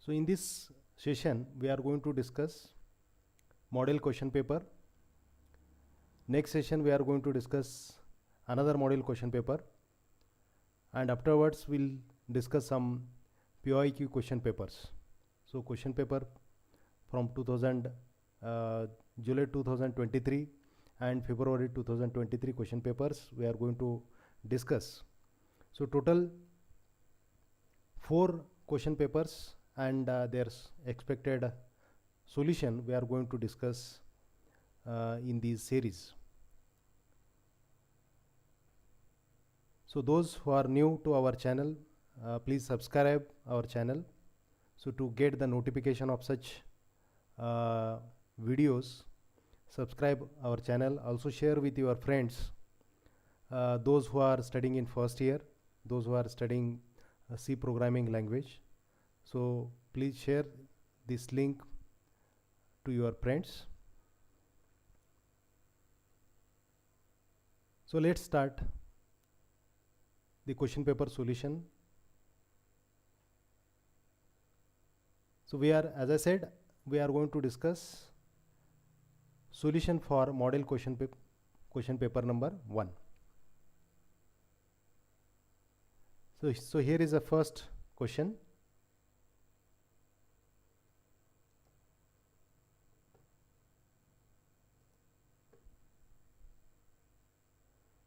So in this session we are going to discuss model question paper. Next session we are going to discuss another model question paper, and afterwards we'll discuss some POIQ question papers. So question paper from July 2023 and February 2023 question papers we are going to discuss. So total 4 question papers and their expected solution we are going to discuss in this series. So those who are new to our channel, please subscribe our channel, so to get the notification of such videos. Subscribe our channel, also share with your friends, those who are studying in first year, those who are studying C programming language. So please share this link to your friends. So let's start the question paper solution. So we are, as I said, we are going to discuss solution for model question paper number 1. So here is the first question.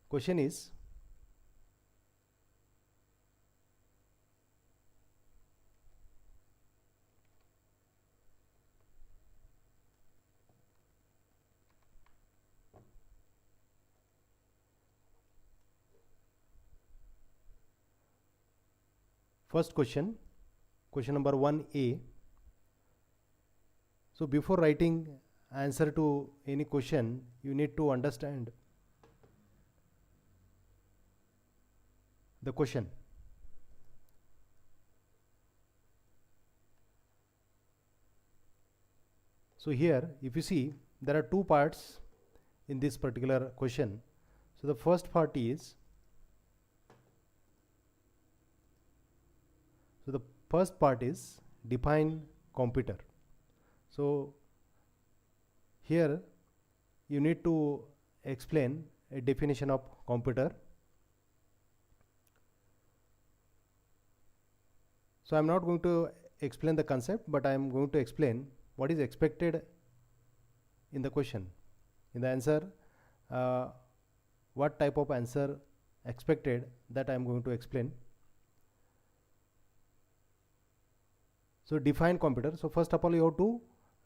Question is, first question number 1A. So before writing answer to any question, you need to understand the question. So here, if you see, there are 2 parts in this particular question. So the first part is, define computer. So here you need to explain a definition of computer. So I am not going to explain the concept, but I am going to explain what is expected in the question, in the answer, what type of answer expected, that I am going to explain. So define computer. So first of all, you have to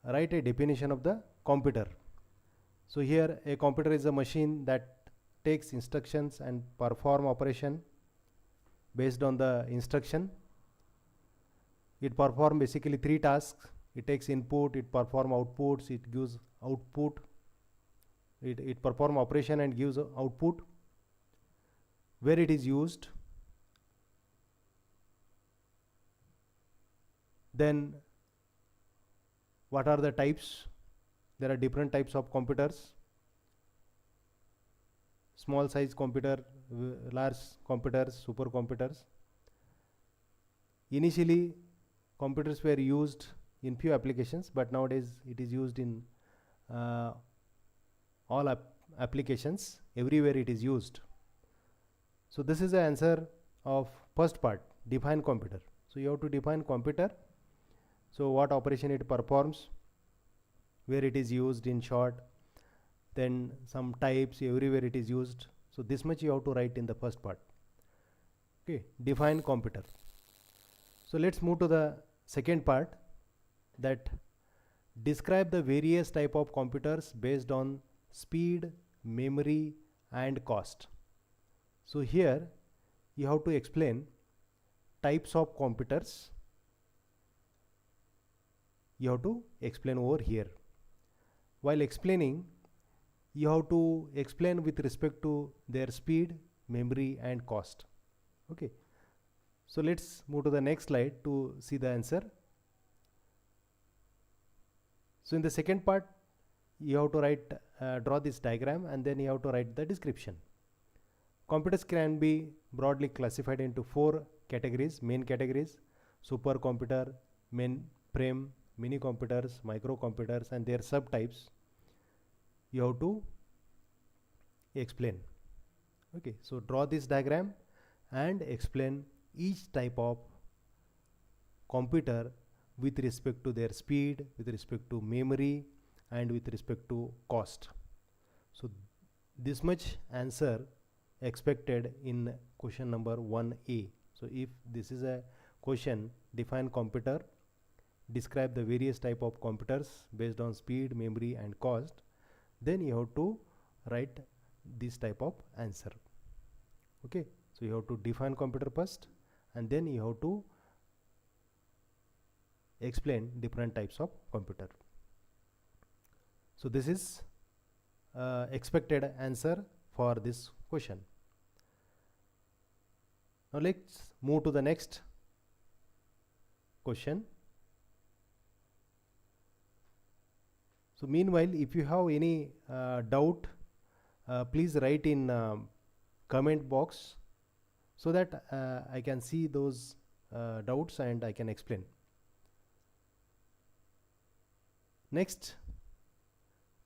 write a definition of the computer. So here a computer is a machine that takes instructions and perform operation based on the instruction. It performs basically 3 tasks. It takes input, it performs outputs, it gives output. It performs operation and gives output. Where it is used, then what are the types? There are different types of computers: small size computer, large computers, supercomputers. Initially computers were used in few applications, but nowadays it is used in all applications. Everywhere it is used. So this is the answer of first part, define computer. So you have to define computer. So what operation it performs, where it is used in short, then some types, everywhere it is used. So this much you have to write in the first part. Okay, define computer. So let's move to the second part, that describe the various type of computers based on speed, memory and cost. So here you have to explain types of computers. You have to explain over here. While explaining, you have to explain with respect to their speed, memory and cost. Okay. So let's move to the next slide to see the answer. So in the second part, you have to write, draw this diagram, and then you have to write the description. Computers can be broadly classified into 4 categories, main categories: supercomputer, mainframe, mini computers, microcomputers, and their subtypes you have to explain. Okay, so draw this diagram and explain each type of computer with respect to their speed, with respect to memory, and with respect to cost. So this much answer expected in question number 1A. So if this is a question, define computer, describe the various type of computers based on speed, memory, and cost, then you have to write this type of answer. Okay, so you have to define computer first, and then you have to explain different types of computer. So this is expected answer for this question. Now let's move to the next question. So meanwhile, if you have any doubt, please write in comment box so that I can see those doubts and I can explain. Next,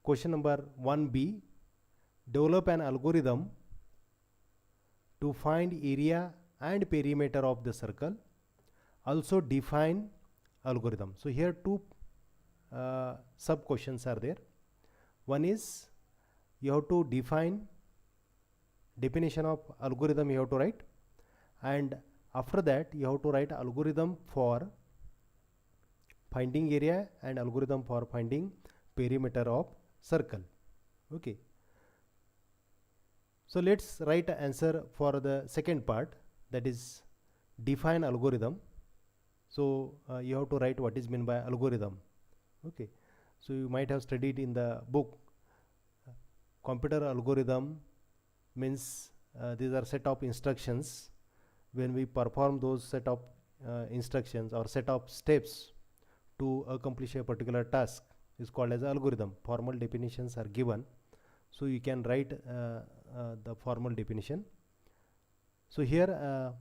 question number 1B, develop an algorithm to find area and perimeter of the circle. Also define algorithm. So here two sub questions are there. One is you have to define definition of algorithm you have to write, and after that you have to write algorithm for finding area and algorithm for finding perimeter of circle. Okay, so let's write an answer for the second part, that is define algorithm. So you have to write what is meant by algorithm. Okay, so you might have studied in the book computer algorithm means these are set of instructions. When we perform those set of instructions or set of steps to accomplish a particular task is called as algorithm. Formal definitions are given, so you can write the formal definition. So here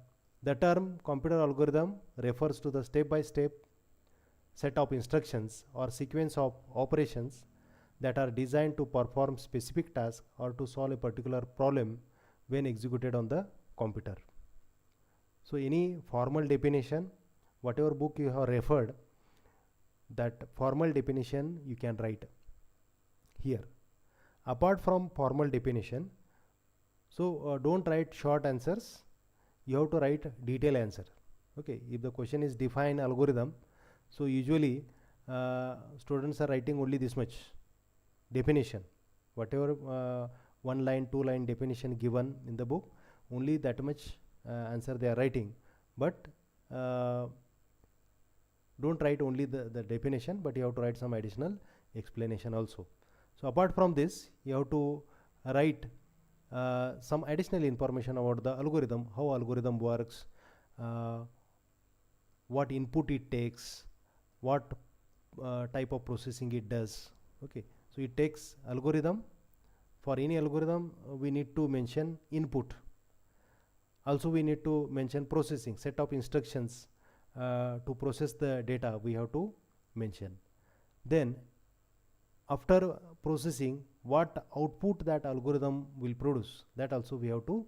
the term computer algorithm refers to the step-by-step set of instructions or sequence of operations that are designed to perform specific tasks or to solve a particular problem when executed on the computer. So any formal definition, whatever book you have referred, that formal definition you can write here. Apart from formal definition, so don't write short answers, you have to write detailed answer. Okay, if the question is define algorithm, so usually students are writing only this much definition, whatever 1 line 2 line definition given in the book, only that much answer they are writing. But don't write only the definition, but you have to write some additional explanation also. So apart from this, you have to write some additional information about the algorithm, how algorithm works, what input it takes, what type of processing it does. Okay, so it takes algorithm. For any algorithm we need to mention input, also we need to mention processing, set of instructions to process the data we have to mention. Then after processing, what output that algorithm will produce, that also we have to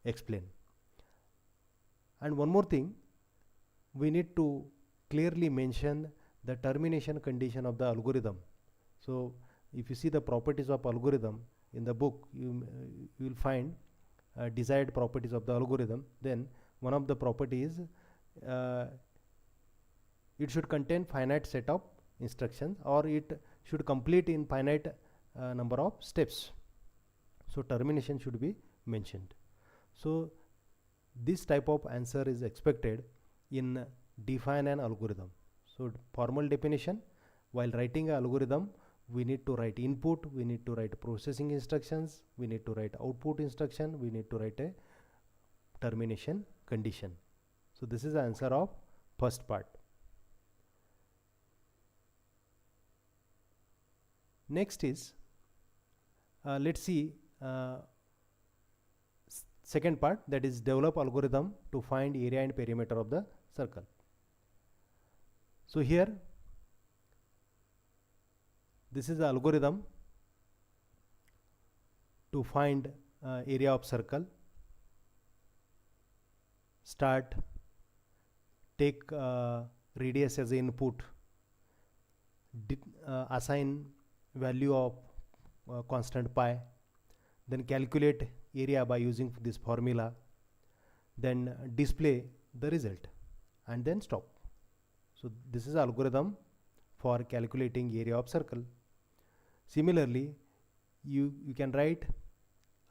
explain. And one more thing, we need to clearly mention the termination condition of the algorithm. So if you see the properties of algorithm in the book, you will find desired properties of the algorithm. Then one of the properties, it should contain finite set of instructions, or it should complete in finite number of steps. So termination should be mentioned. So this type of answer is expected in define an algorithm. So formal definition, while writing an algorithm we need to write input, we need to write processing instructions, we need to write output instruction, we need to write a termination condition. So this is the answer of first part. Next is let's see second part, that is develop algorithm to find area and perimeter of the circle. So here this is the algorithm to find area of circle. Start, take radius as input, assign value of constant pi, then calculate area by using this formula, then display the result, and then stop. So this is algorithm for calculating area of circle. Similarly, you can write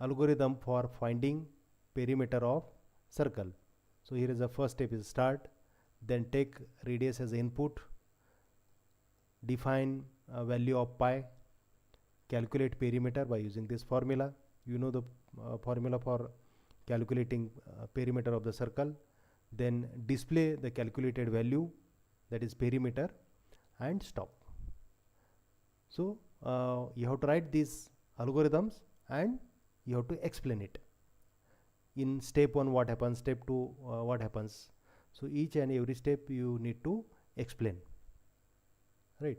algorithm for finding perimeter of circle. So here is the first step is start, then take radius as input, define a value of pi, calculate perimeter by using this formula. You know the formula for calculating perimeter of the circle, then display the calculated value, that is perimeter, and stop. So you have to write these algorithms and you have to explain it. In step 1 what happens, step 2 what happens. So each and every step you need to explain, right?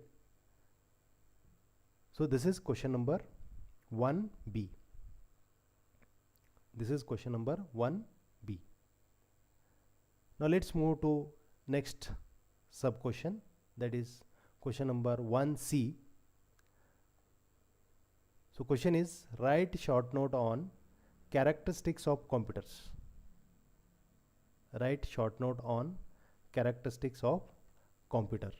So this is question number 1b. This is question number 1b. Now let's move to next sub question, that is question number 1c. So question is write short note on characteristics of computers. Write short note on characteristics of computer.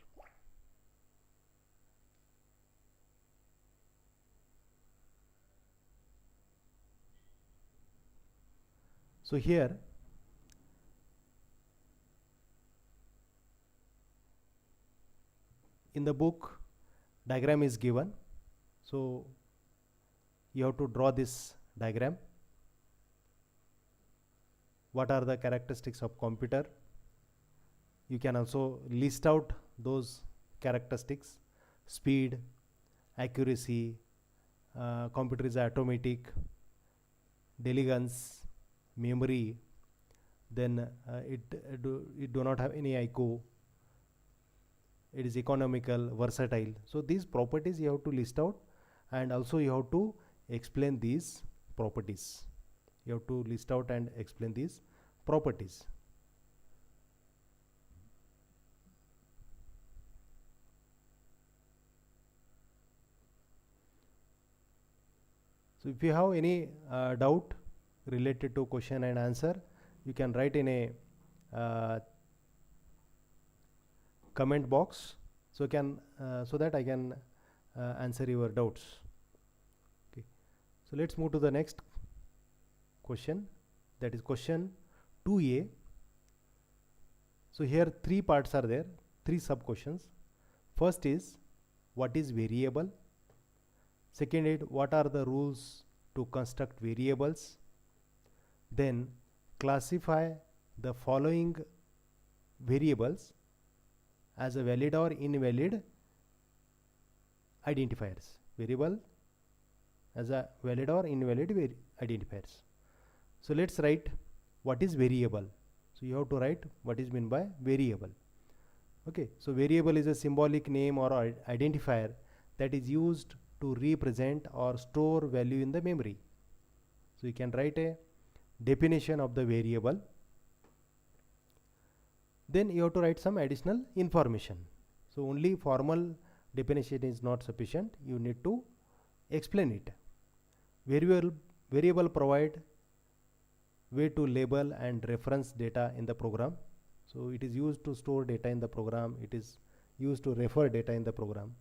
So here in the book diagram is given, so you have to draw this diagram. What are the characteristics of computer? You can also list out those characteristics: speed, accuracy, computer is automatic, diligence, memory, then it do not have any IQ, it is economical, versatile. So these properties you have to list out, and also you have to explain these properties. You have to list out and explain these properties. So if you have any doubt related to question and answer, you can write in a comment box, so that I can answer your doubts. Okay. So let's move to the next question, that is question 2a. So here 3 parts are there, 3 sub questions. First is what is variable. Second is what are the rules to construct variables. Then classify the following variables as a valid or invalid identifiers. Variable as a valid or invalid identifiers. So let's write what is variable. So you have to write what is meant by variable. Okay, so variable is a symbolic name or identifier that is used to represent or store value in the memory. So you can write a definition of the variable. Then you have to write some additional information. So only formal definition is not sufficient, you need to explain it. Variable provide way to label and reference data in the program. So it is used to store data in the program, it is used to refer data in the program.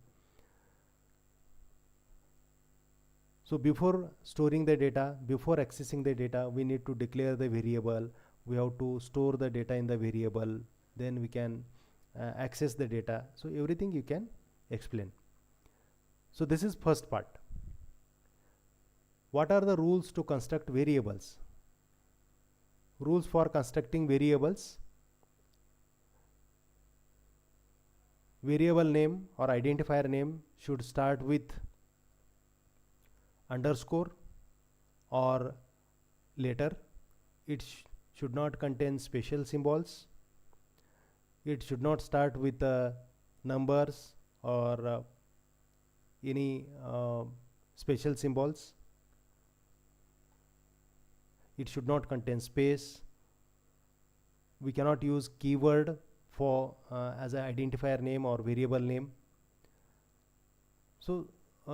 So before storing the data, before accessing the data, we need to declare the variable. We have to store the data in the variable, then we can access the data. So everything you can explain. So this is first part. What are the rules to construct variables? Rules for constructing variables: variable name or identifier name should start with underscore or letter. It should not contain special symbols. It should not start with a numbers or any special symbols. It should not contain space. We cannot use keyword for as an identifier name or variable name. So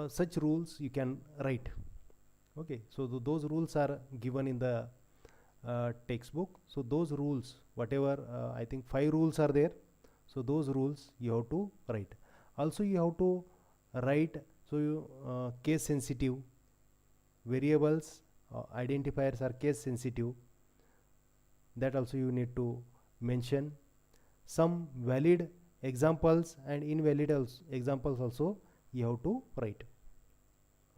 such rules you can write. Okay, so those rules are given in the textbook. So those rules, whatever I think 5 rules are there, so those rules you have to write. Also you have to write, so you case sensitive variables, identifiers are case sensitive, that also you need to mention. Some valid examples and invalid examples also you have to write.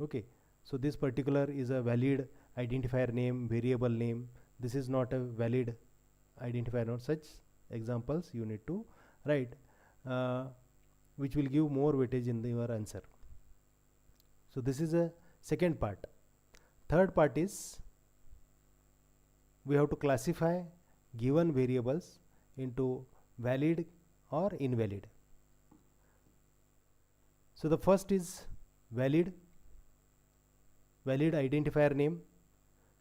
Okay, so this particular is a valid identifier name, variable name. This is not a valid identifier node. Such examples you need to write, which will give more weightage in your answer. So this is a second part. Third part is we have to classify given variables into valid or invalid. So the first is valid identifier name.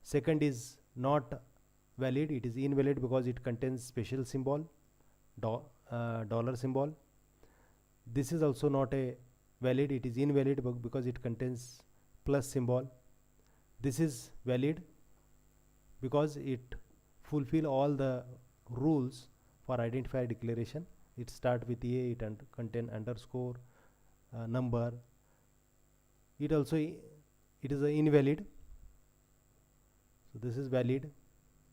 Second is not valid, it is invalid because it contains special symbol, dollar symbol. This is also not a valid, it is invalid because it contains plus symbol. This is valid because it fulfill all the rules for identifier declaration. It start with a, it contain underscore, number. It also it is a invalid. So this is valid,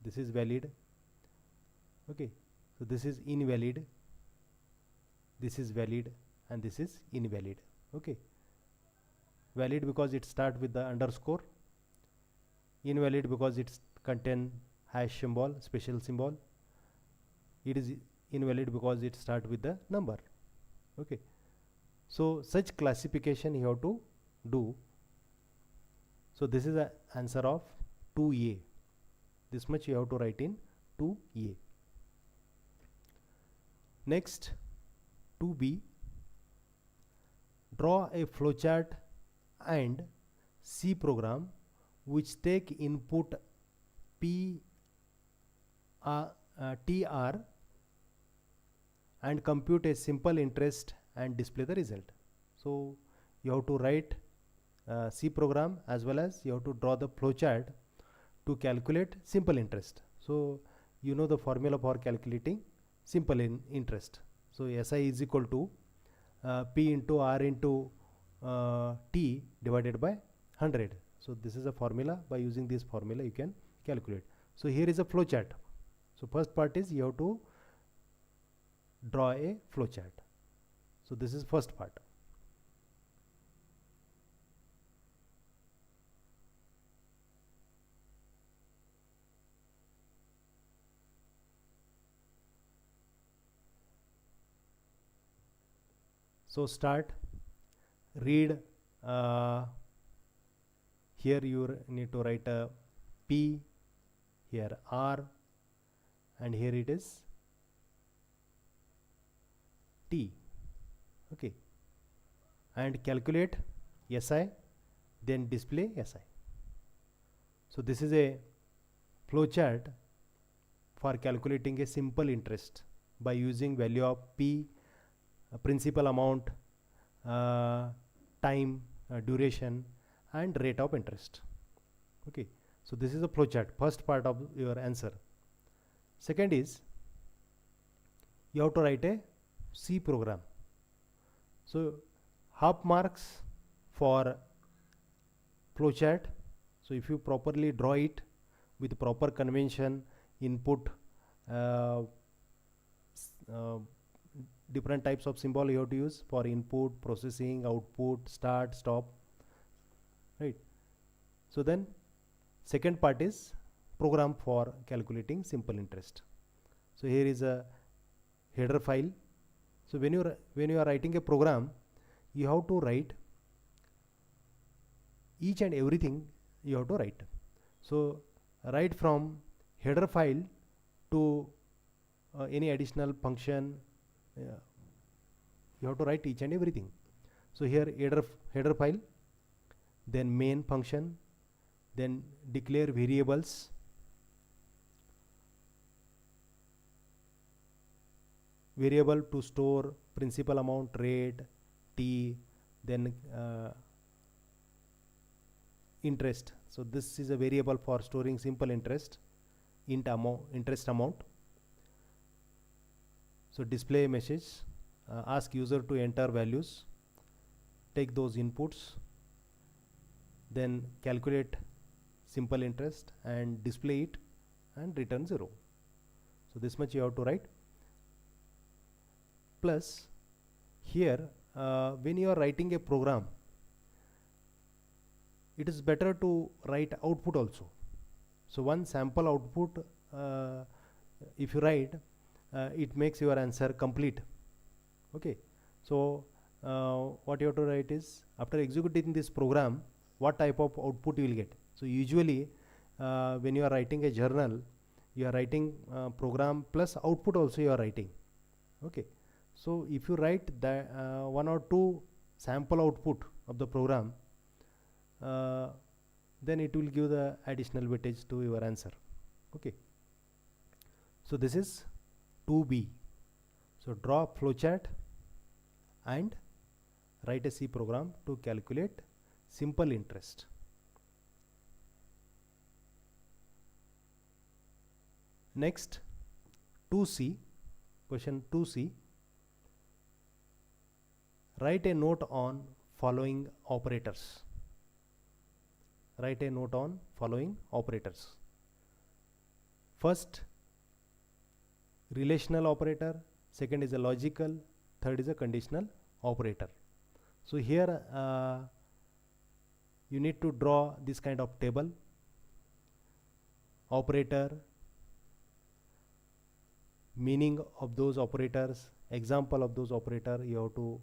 this is valid. Okay, so this is invalid, this is valid, and this is invalid. Okay, valid because it start with the underscore, invalid because it contain hash symbol, special symbol. It is invalid because it start with the number. Okay, so such classification you have to do. So this is the answer of 2A. This much you have to write in 2A. Next, 2B. Draw a flowchart and C program which take input TR and compute a simple interest and display the result. So you have to write C program as well as you have to draw the flowchart to calculate simple interest. So you know the formula for calculating simple interest. So SI is equal to P into R into T divided by 100. So this is a formula. By using this formula you can calculate. So here is a flowchart. So first part is you have to draw a flowchart. So this is first part. So start, read, here you need to write a P, here R, and here it is T. Okay, and calculate SI, then display SI. So this is a flowchart for calculating a simple interest by using value of P, principal amount, time, duration, and rate of interest. Okay, so this is a flowchart, first part of your answer. Second is you have to write a C program. So half marks for flowchart. So if you properly draw it with proper convention, input, different types of symbol you have to use for input, processing, output, start, stop, right? So then second part is program for calculating simple interest. So here is a header file. So when you are writing a program, you have to write each and everything you have to write. So write from header file to any additional function, you have to write each and everything. So here header file, then main function, then declare variables, variable to store principal amount, rate, T, then interest. So this is a variable for storing simple interest, interest amount. So display a message, ask user to enter values, take those inputs, then calculate simple interest and display it and return 0. So this much you have to write. Plus here when you are writing a program, it is better to write output also. So one sample output if you write, it makes your answer complete. Okay, so what you have to write is, after executing this program, what type of output you will get. So usually when you are writing a journal, you are writing program plus output also you are writing. Okay, so if you write the one or two sample output of the program, then it will give the additional weightage to your answer. Okay, so this is 2B. So draw flowchart and write a C program to calculate simple interest. Next, 2C, question 2C, write a note on following operators. Write a note on following operators. First, relational operator, second is a logical, third is a conditional operator. So here you need to draw this kind of table, operator, meaning of those operators, example of those operators you have to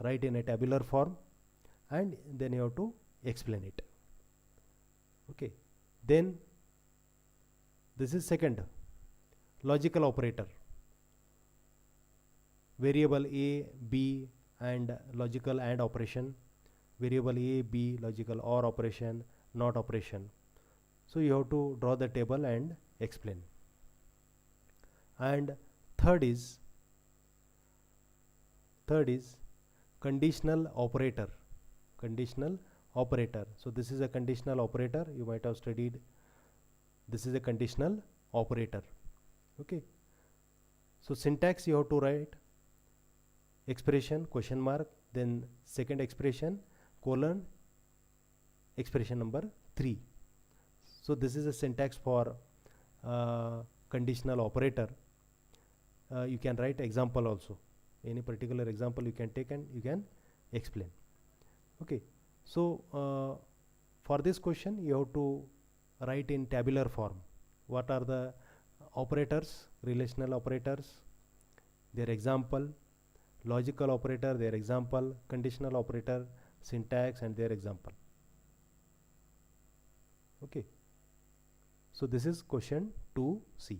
write in a tabular form, and then you have to explain it. Okay, then this is second, logical operator, variable A, B and logical AND operation, variable A, B, logical OR operation, NOT operation. So you have to draw the table and explain. And third is conditional operator. Conditional operator. So this is a conditional operator, you might have studied. This is a conditional operator. Okay, so syntax you have to write expression question mark, then second expression colon expression number 3. So this is a syntax for conditional operator. You can write example also, any particular example you can take and you can explain. Okay, so for this question you have to write in tabular form. What are the operators, relational operators, their example, logical operator, their example, conditional operator, syntax and their example. Okay, so this is question 2C.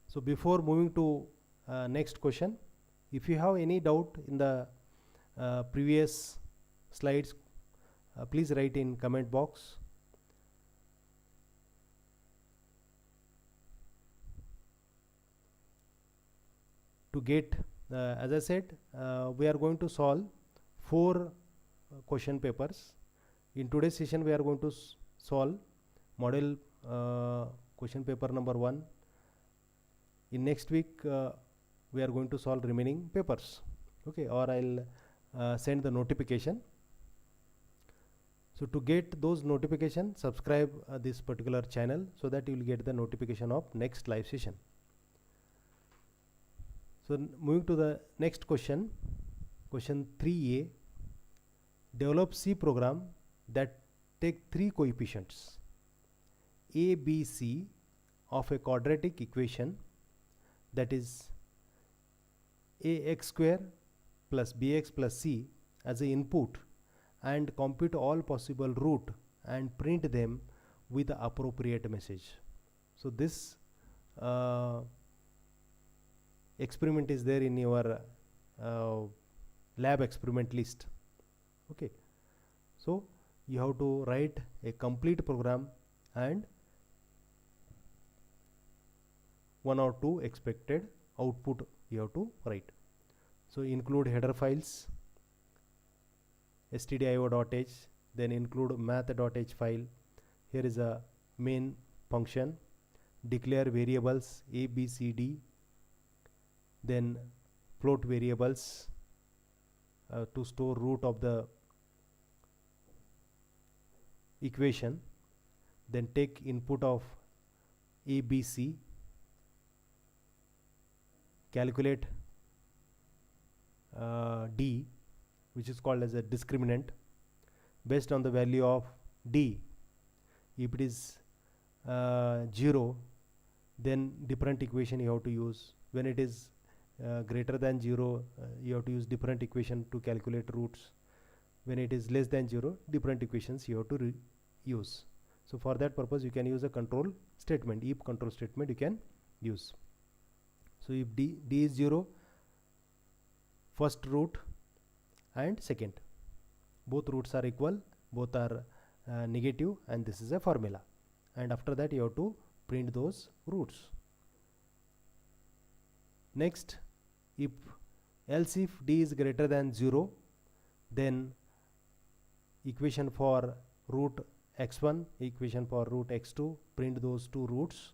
So before moving to next question, if you have any doubt in the previous slides, please write in comment box. To get, as I said, we are going to solve 4 question papers. In today's session we are going to solve model question paper number 1. In next week we are going to solve remaining papers. Okay, or I'll send the notification. So to get those notifications, subscribe this particular channel so that you will get the notification of next live session. So moving to the next question, question 3A, develop C program that take 3 coefficients A, B, C of a quadratic equation, that is ax square plus bx plus c, as a input and compute all possible root and print them with the appropriate message. So this experiment is there in your lab experiment list. Okay, so you have to write a complete program and one or two expected output you have to write. So include header files, stdio.h, then include math.h file. Here is a main function, declare variables a, b, c, d, then float variables to store root of the equation, then take input of a, b, c, calculate d, which is called as a discriminant. Based on the value of d, if it is 0, then different equation you have to use. When it is greater than 0, you have to use different equation to calculate roots. When it is less than 0, different equations you have to use. So for that purpose you can use a control statement, if control statement you can use. So if d is 0, first root and second, both roots are equal, both are negative, and this is a formula, and after that you have to print those roots. Next, else if d is greater than 0, then equation for root x1, equation for root x2, print those two roots.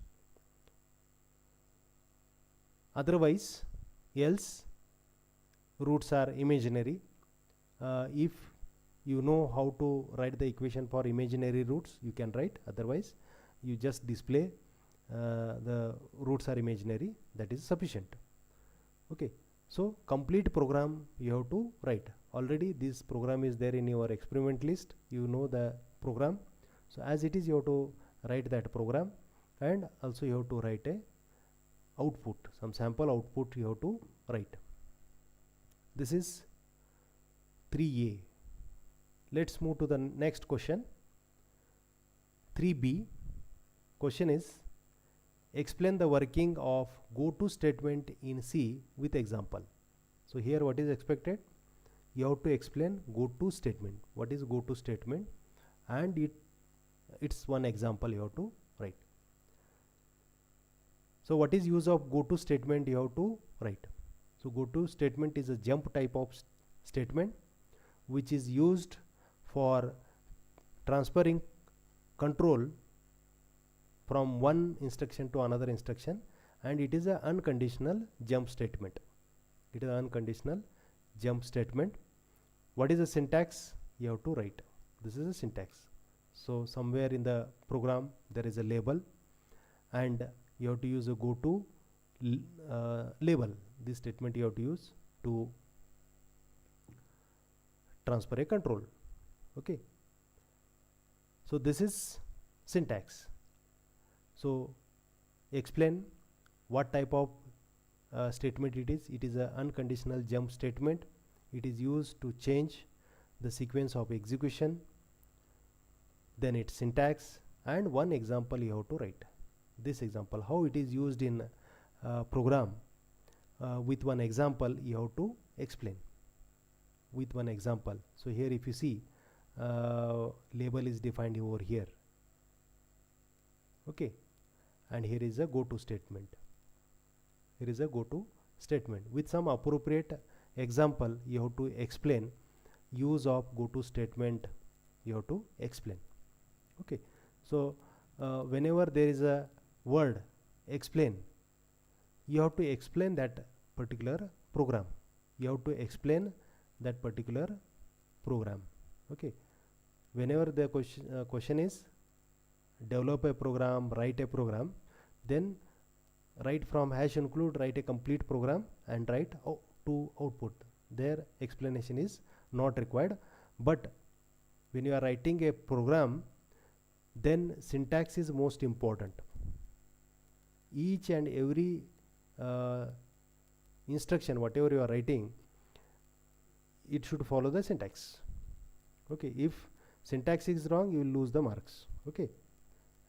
Otherwise, else roots are imaginary. If you know how to write the equation for imaginary roots, you can write, otherwise you just display the roots are imaginary, that is sufficient. Okay, so complete program you have to write. Already this program is there in your experiment list, you know the program. So as it is, you have to write that program, and also you have to write a output, some sample output you have to write. This is 3a. Let's move to the next question. 3b. Question is, explain the working of goto statement in C with example. So here what is expected? You have to explain goto statement. What is goto statement? And it's one example you have to write. So what is use of goto statement you have to write? So goto statement is a jump type of statement which is used for transferring control from one instruction to another instruction, and it is an unconditional jump statement. It is an unconditional jump statement. What is the syntax? You have to write. This is a syntax. So somewhere in the program there is a label, and you have to use a goto label. This statement you have to use to transfer a control. Okay, so this is syntax. So explain what type of statement it is. It is an unconditional jump statement. It is used to change the sequence of execution, then its syntax, and one example you have to write. This example, how it is used in program, with one example you have to explain with one example. So here if you see, label is defined over here. Okay, and here is a goto statement. Here is a goto statement with some appropriate example. You have to explain use of goto statement. You have to explain. Okay, so whenever there is a word explain, you have to explain that particular program. You have to explain that particular program. Okay, whenever the question is develop a program, write a program, then write from hash include, write a complete program and write to output. Their explanation is not required. But when you are writing a program, then syntax is most important. Each and every instruction, whatever you are writing, it should follow the syntax. Okay, if syntax is wrong, you will lose the marks. Okay,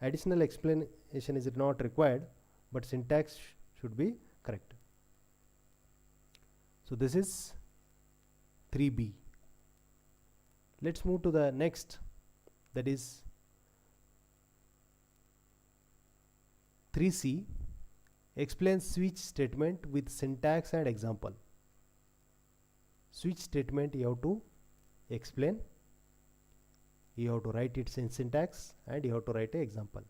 additional explanation is not required, but syntax should be correct. So this is 3B. Let's move to the next, that is 3C. Explain switch statement with syntax and example. Switch statement you have to explain, you have to write it in syntax, and you have to write an example.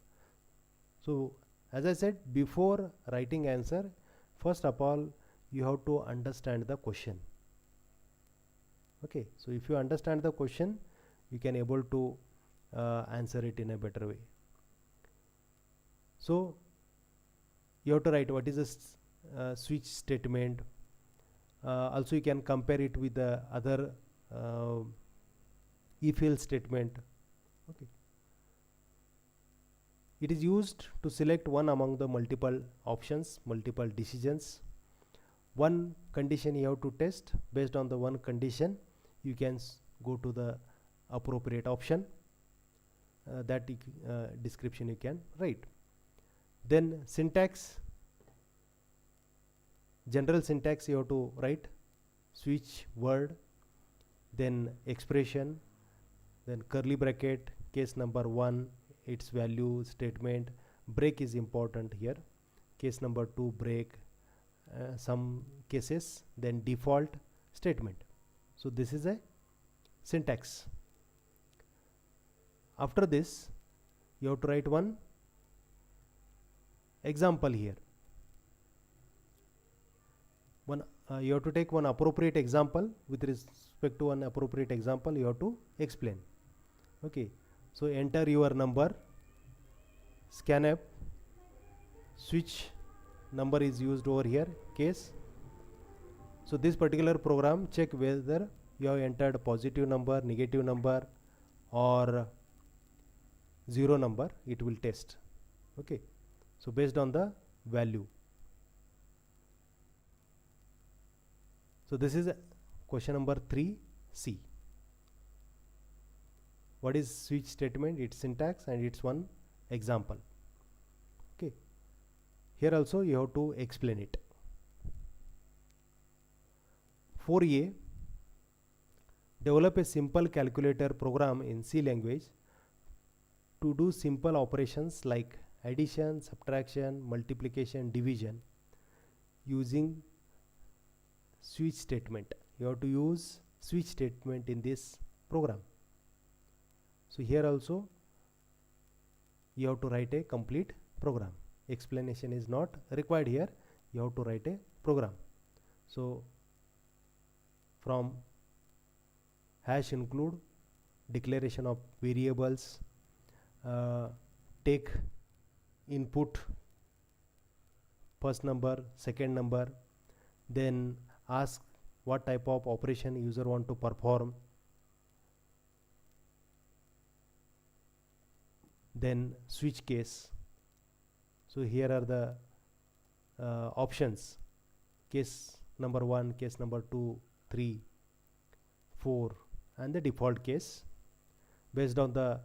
So as I said, before writing answer, first of all you have to understand the question. Okay, so if you understand the question, you can able to answer it in a better way. So you have to write what is a switch statement. Also you can compare it with the other if-else statement. Okay, it is used to select one among the multiple options, multiple decisions. One condition you have to test. Based on the one condition, you can go to the appropriate option. That description you can write. Then syntax, general syntax you have to write, switch word, then expression, then curly bracket, case number 1, its value, statement, break is important here, case number 2, break, some cases, then default statement. So this is a syntax. After this, you have to write one example here. You have to take one appropriate example. With respect to one appropriate example, you have to explain. Okay, so enter your number, scanf, switch number is used over here, case. So this particular program check whether you have entered positive number, negative number, or 0 number, it will test. Okay, so based on the value. So this is question number 3C. What is switch statement? Its syntax and its one example. Okay, here also you have to explain it. 4A, develop a simple calculator program in C language to do simple operations like addition, subtraction, multiplication, division using switch statement. You have to use switch statement in this program. So here also you have to write a complete program. Explanation is not required here. You have to write a program. So from hash include, declaration of variables, take input first number, second number, then ask what type of operation user want to perform, then switch case. So here are the options, case number 1, case number 2, 3, 4, and the default case. Based on the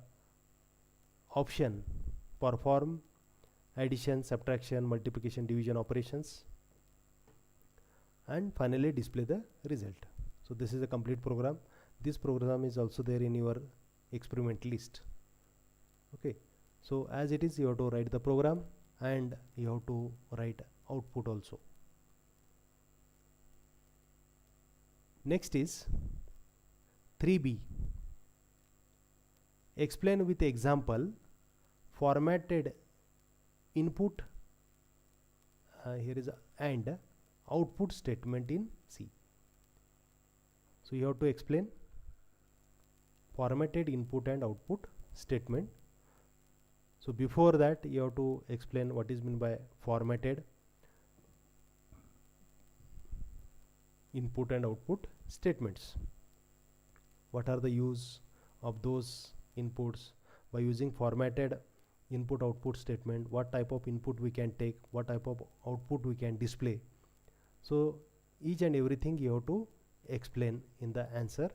option, perform addition, subtraction, multiplication, division operations, and finally display the result. So this is a complete program. This program is also there in your experiment list. Okay, so as it is, you have to write the program and you have to write output also. Next is 3B. Explain with example formatted input, here is and output statement in C. So you have to explain formatted input and output statement. So before that, you have to explain what is meant by formatted input and output statements. What are the use of those inputs? By using formatted input output statement, what type of input we can take, what type of output we can display. So each and everything you have to explain in the answer,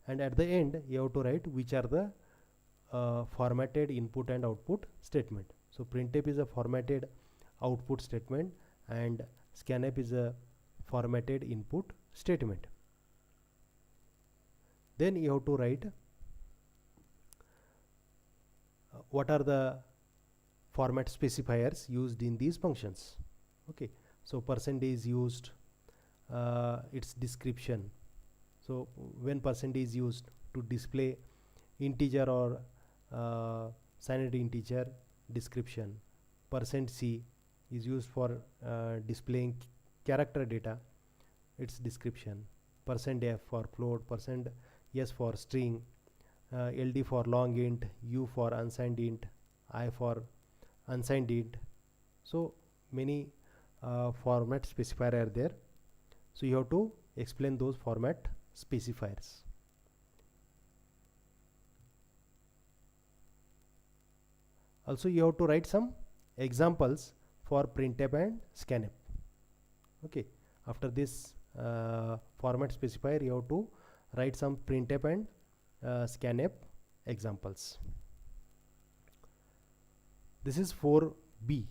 and at the end you have to write which are the formatted input and output statement. So printf is a formatted output statement and scanf is a formatted input statement. Then you have to write what are the format specifiers used in these functions. Okay, so % is used, its description. So when % is used to display integer or signed integer, description. %c is used for displaying character data, its description. %f for float, %s for string, ld for long int, u for unsigned int, I for unsigned int. So many format specifier are there. So you have to explain those format specifiers. Also you have to write some examples for printf and scanf. Okay, after this format specifier you have to write some printf and scanf examples. This is 4b.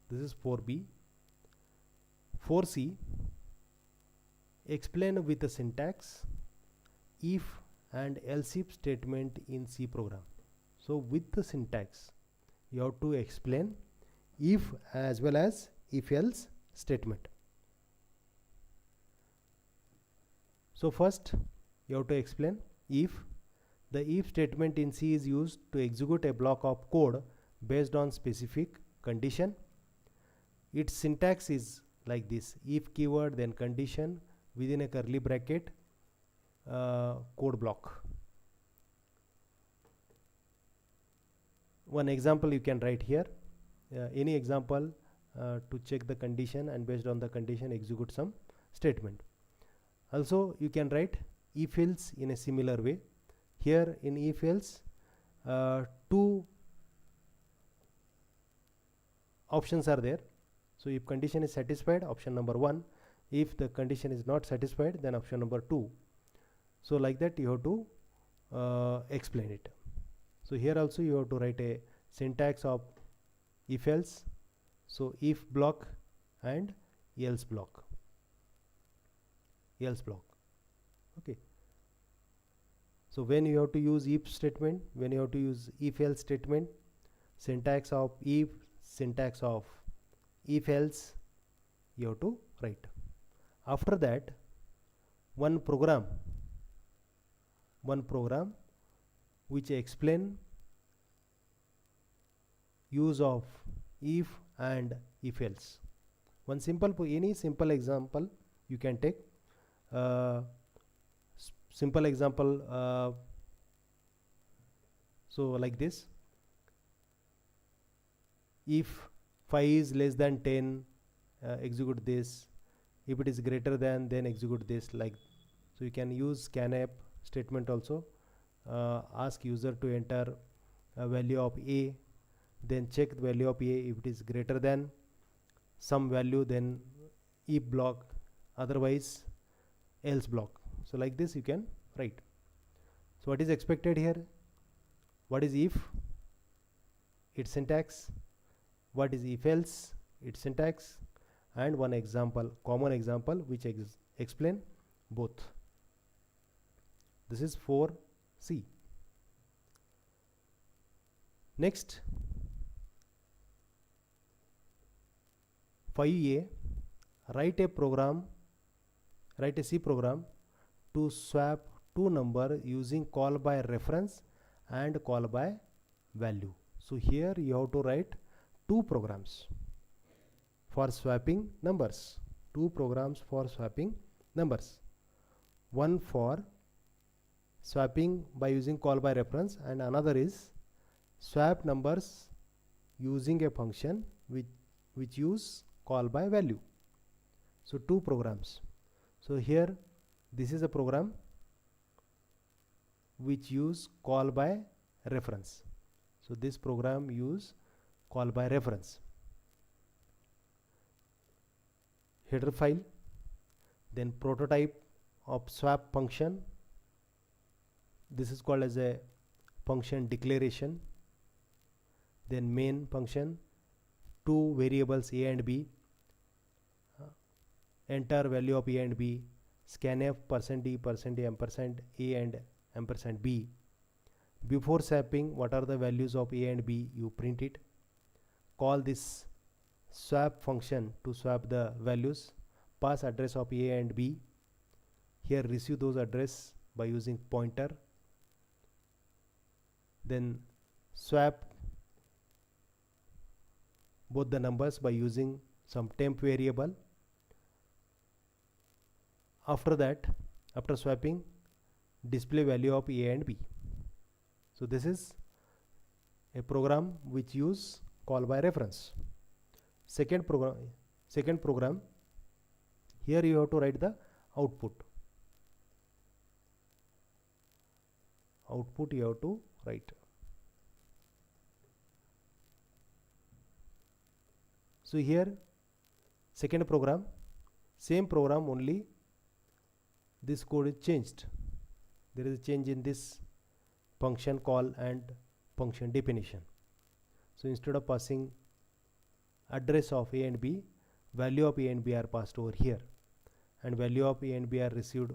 This is 4b. 4c, explain with the syntax if and else if statement in C program. So with the syntax you have to explain if as well as if else statement. So first you have to explain if. The if statement in C is used to execute a block of code based on specific condition. Its syntax is like this: if keyword, then condition, within a curly bracket, code block. One example you can write here, any example to check the condition, and based on the condition execute some statement. Also you can write if else in a similar way. Here in if else, two options are there. So if condition is satisfied, option number 1. If the condition is not satisfied, then option number 2. So like that you have to explain it. So here also you have to write a syntax of if else. So if block and else block. Else block. Okay. So when you have to use if statement, when you have to use if else statement, syntax of if, syntax of if else you have to write. After that, one program which explain use of if and if else. One simple, any simple example you can take. Simple example, so like this: if 5 is less than 10, execute this. If it is greater than, then execute this. Like, so you can use scanf statement also. Ask user to enter a value of a, then check the value of a. If it is greater than some value, then if block, otherwise else block. So like this you can write. So what is expected here? What is if? Its syntax. What is if else? Its syntax. And one example, common example, which explain both. This is 4C. Next, 5A, write a C program to swap two numbers using call by reference and call by value. So here you have to write two programs for swapping numbers. Two programs for swapping numbers. One for swapping by using call by reference, and another is swap numbers using a function which use call by value. So two programs. So here this is a program which use call by reference. So this program use call by reference. Header file, then prototype of swap function. This is called as a function declaration. Then main function, two variables a and b, enter value of a and b, scanf %d %a ampersand a and ampersand b. Before swapping, what are the values of a and b, you print it. Call this swap function to swap the values. Pass address of a and b. Here receive those address by using pointer. Then swap both the numbers by using some temp variable. After that, after swapping, display value of a and b. So this is a program which use call by reference. Second program, here you have to write the output. Output you have to write. So here second program, same program, only this code is changed. There is a change in this function call and function definition. So instead of passing address of a and b, value of a and b are passed over here, and value of a and b are received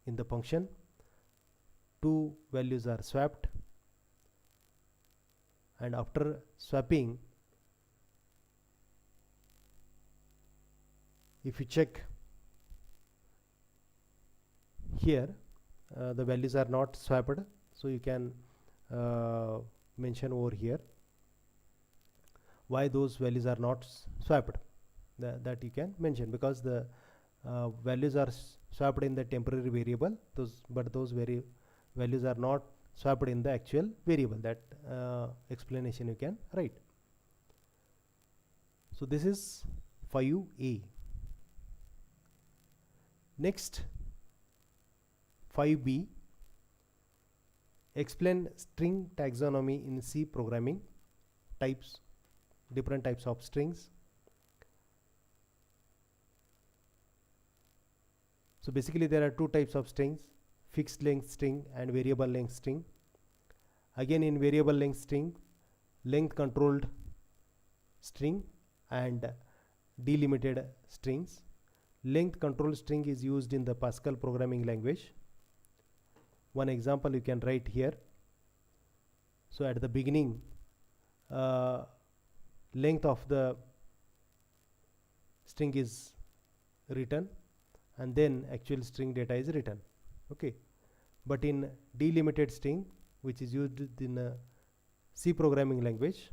in the function. Two values are swapped, and after swapping, if you check here, the values are not swapped, so you can mention over here why those values are not swapped. That you can mention, because the values are swapped in the temporary variable, but those values are not swapped in the actual variable. That explanation you can write. So this is 5A. Next, 5B, explain string taxonomy in C programming. Types, different types of strings. So basically there are two types of strings, fixed length string and variable length string. Again, in variable length string, length controlled string and delimited strings. Length control string is used in the Pascal programming language. One example you can write here. So at the beginning, length of the string is written, and then actual string data is written. Okay, but in delimited string, which is used in C programming language,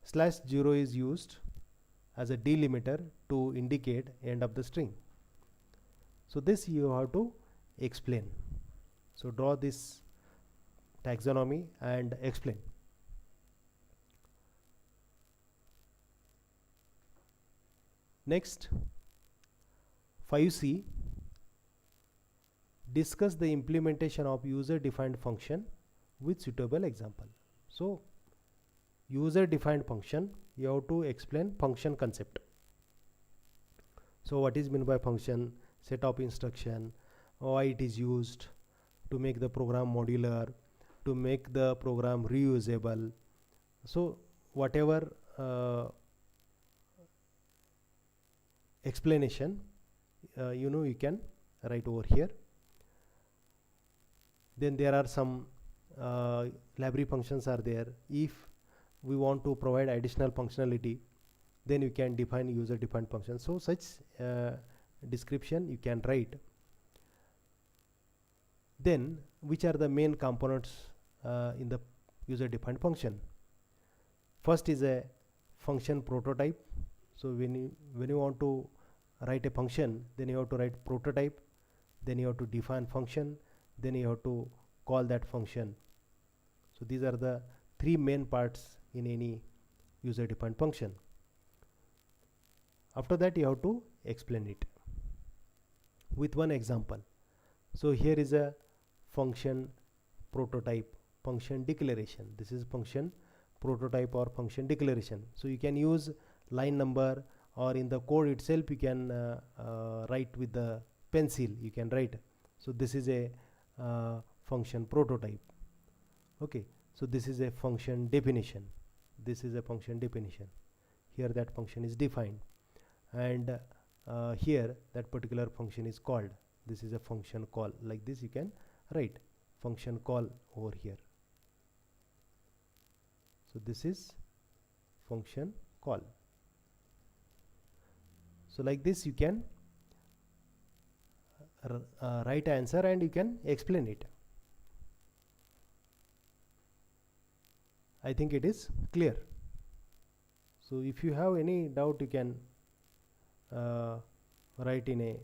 /0 is used as a delimiter to indicate end of the string. So this you have to explain. So draw this taxonomy and explain. Next, 5C, discuss the implementation of user defined function with suitable example. So user defined function, you have to explain function concept. So what is meant by function, set of instruction, why it is used, to make the program modular, to make the program reusable. So whatever explanation you can write over here. Then there are some library functions are there. If we want to provide additional functionality, then you can define user defined function. So such description you can write. Then which are the main components in the user defined function? First is a function prototype. So when you want to write a function, then you have to write prototype, then you have to define function, then you have to call that function. So these are the three main parts in any user defined function. After that you have to explain it with one example. So here is a function prototype, function declaration. This is function prototype or function declaration. So you can use line number, or in the code itself you can write with the pencil you can write. So this is a function prototype. Okay, so this is a function definition, this is a function definition. Here that function is defined, and here that particular function is called. This is a function call. Like this you can write function call over here. So this is function call. So like this you can write answer and you can explain it. I think it is clear. So if you have any doubt you can write in a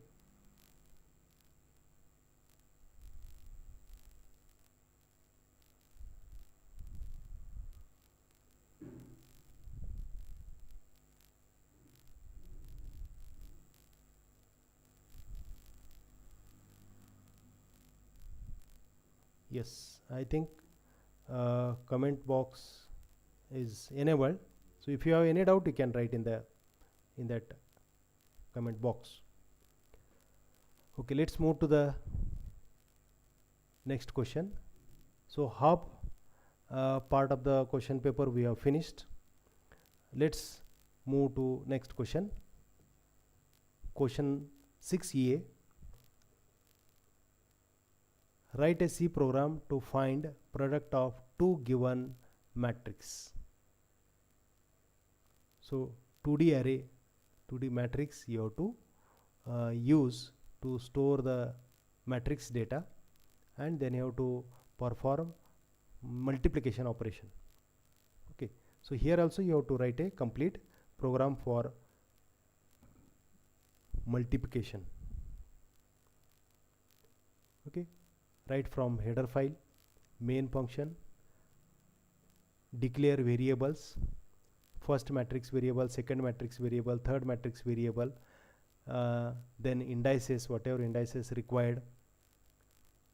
yes, I think comment box is enabled. So if you have any doubt you can write in that comment box. Okay, let's move to the next question. So half part of the question paper we have finished. Let's move to next question. Question 6a. Write a C program to find product of two given matrix. So 2D array, 2D matrix you have to use to store the matrix data, and then you have to perform multiplication operation. Okay, so here also you have to write a complete program for multiplication. Okay, right from header file, main function, declare variables, first matrix variable, second matrix variable, third matrix variable, then indices, whatever indices required,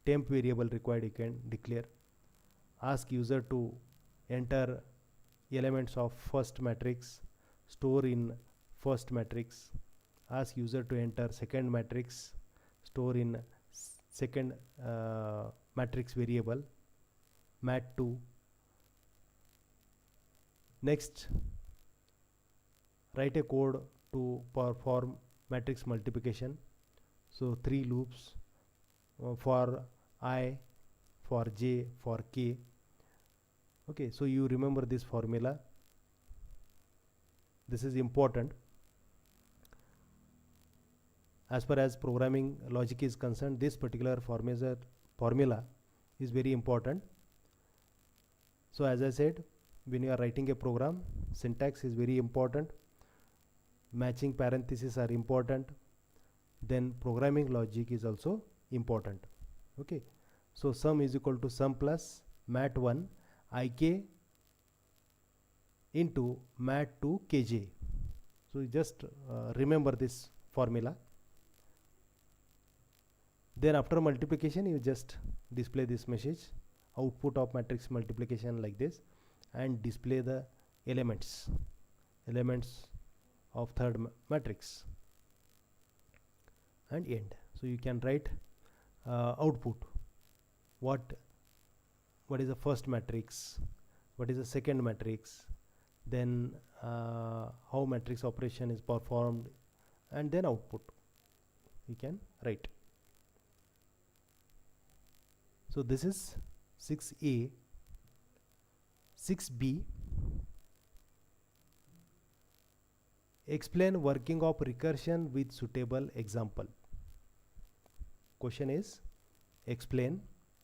temp variable required you can declare, ask user to enter elements of first matrix, store in first matrix, ask user to enter second matrix, store in second matrix variable, mat2. Next, write a code to perform matrix multiplication. So 3 loops for I, for j, for k. Okay, so you remember this formula. This is important. As far as programming logic is concerned, this particular formula is very important. So as I said, when you are writing a program, syntax is very important, matching parentheses are important, then programming logic is also important. Okay, so sum is equal to sum plus mat1 ik into mat2 kj. So you just remember this formula. Then after multiplication you just display this message, output of matrix multiplication, like this, and display the elements of third matrix and end. So you can write output, what is the first matrix, what is the second matrix, then how matrix operation is performed, and then output you can write. So this is 6a. 6b, explain working of recursion with suitable example. Question is explain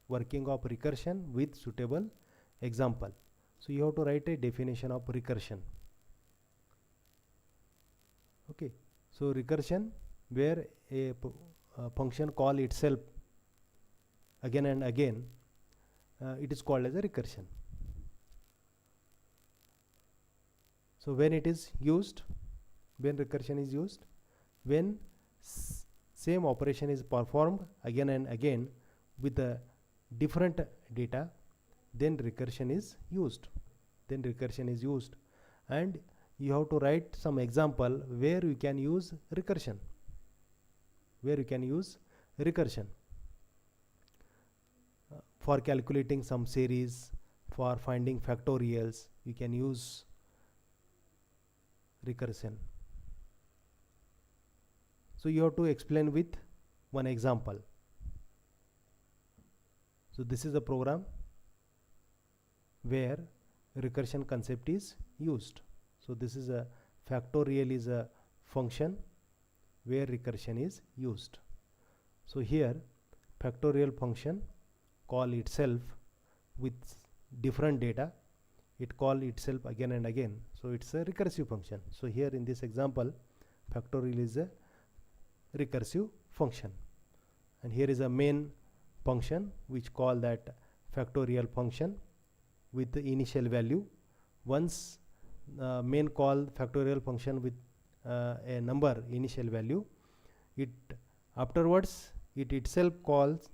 working of recursion with suitable example. So you have to write a definition of recursion. Okay, so recursion, where a function call itself again and again, it is called as a recursion. So when it is used, when recursion is used, when same operation is performed again and again with a different data, then recursion is used. And you have to write some example where you can use recursion. where you can use recursion for calculating some series, for finding factorials. You can use recursion. So you have to explain with one example. So this is a program where recursion concept is used. So this is a factorial is a function where recursion is used. So here factorial function call itself with different data, it call itself again and again, so it's a recursive function. So here in this example factorial is a recursive function, and here is a main function which call that factorial function with the initial value. Once main call factorial function with a number initial value, it afterwards it itself calls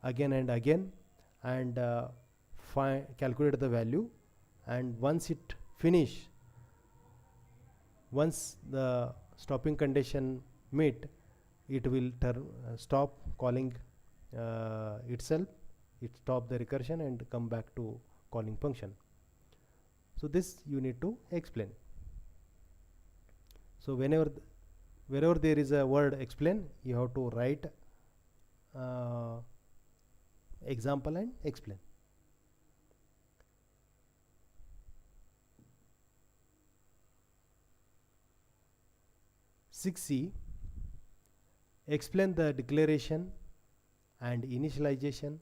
again and again and calculate the value, and once it finish, once the stopping condition met, it will stop calling itself, it stop the recursion and come back to calling function. So this you need to explain. So wherever there is a word explain, you have to write example and explain. C, explain the declaration and initialization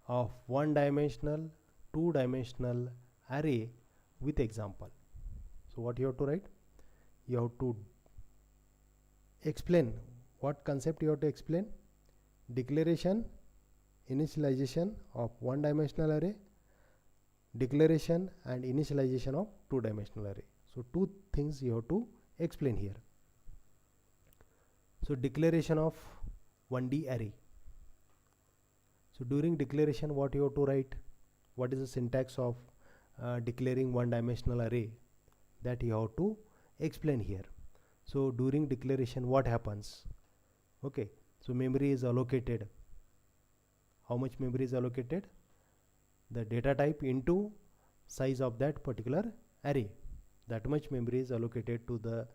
of one-dimensional, two-dimensional array with example. So what you have to write? You have to explain what concept you have to explain: declaration, initialization of one-dimensional array, declaration and initialization of two-dimensional array. So two things you have to explain here. So declaration of 1D array. So during declaration, what you have to write? What is the syntax of declaring one-dimensional array? That you have to explain here. So during declaration, what happens? Okay, so memory is allocated. How much memory is allocated? The data type into size of that particular array. That much memory is allocated to the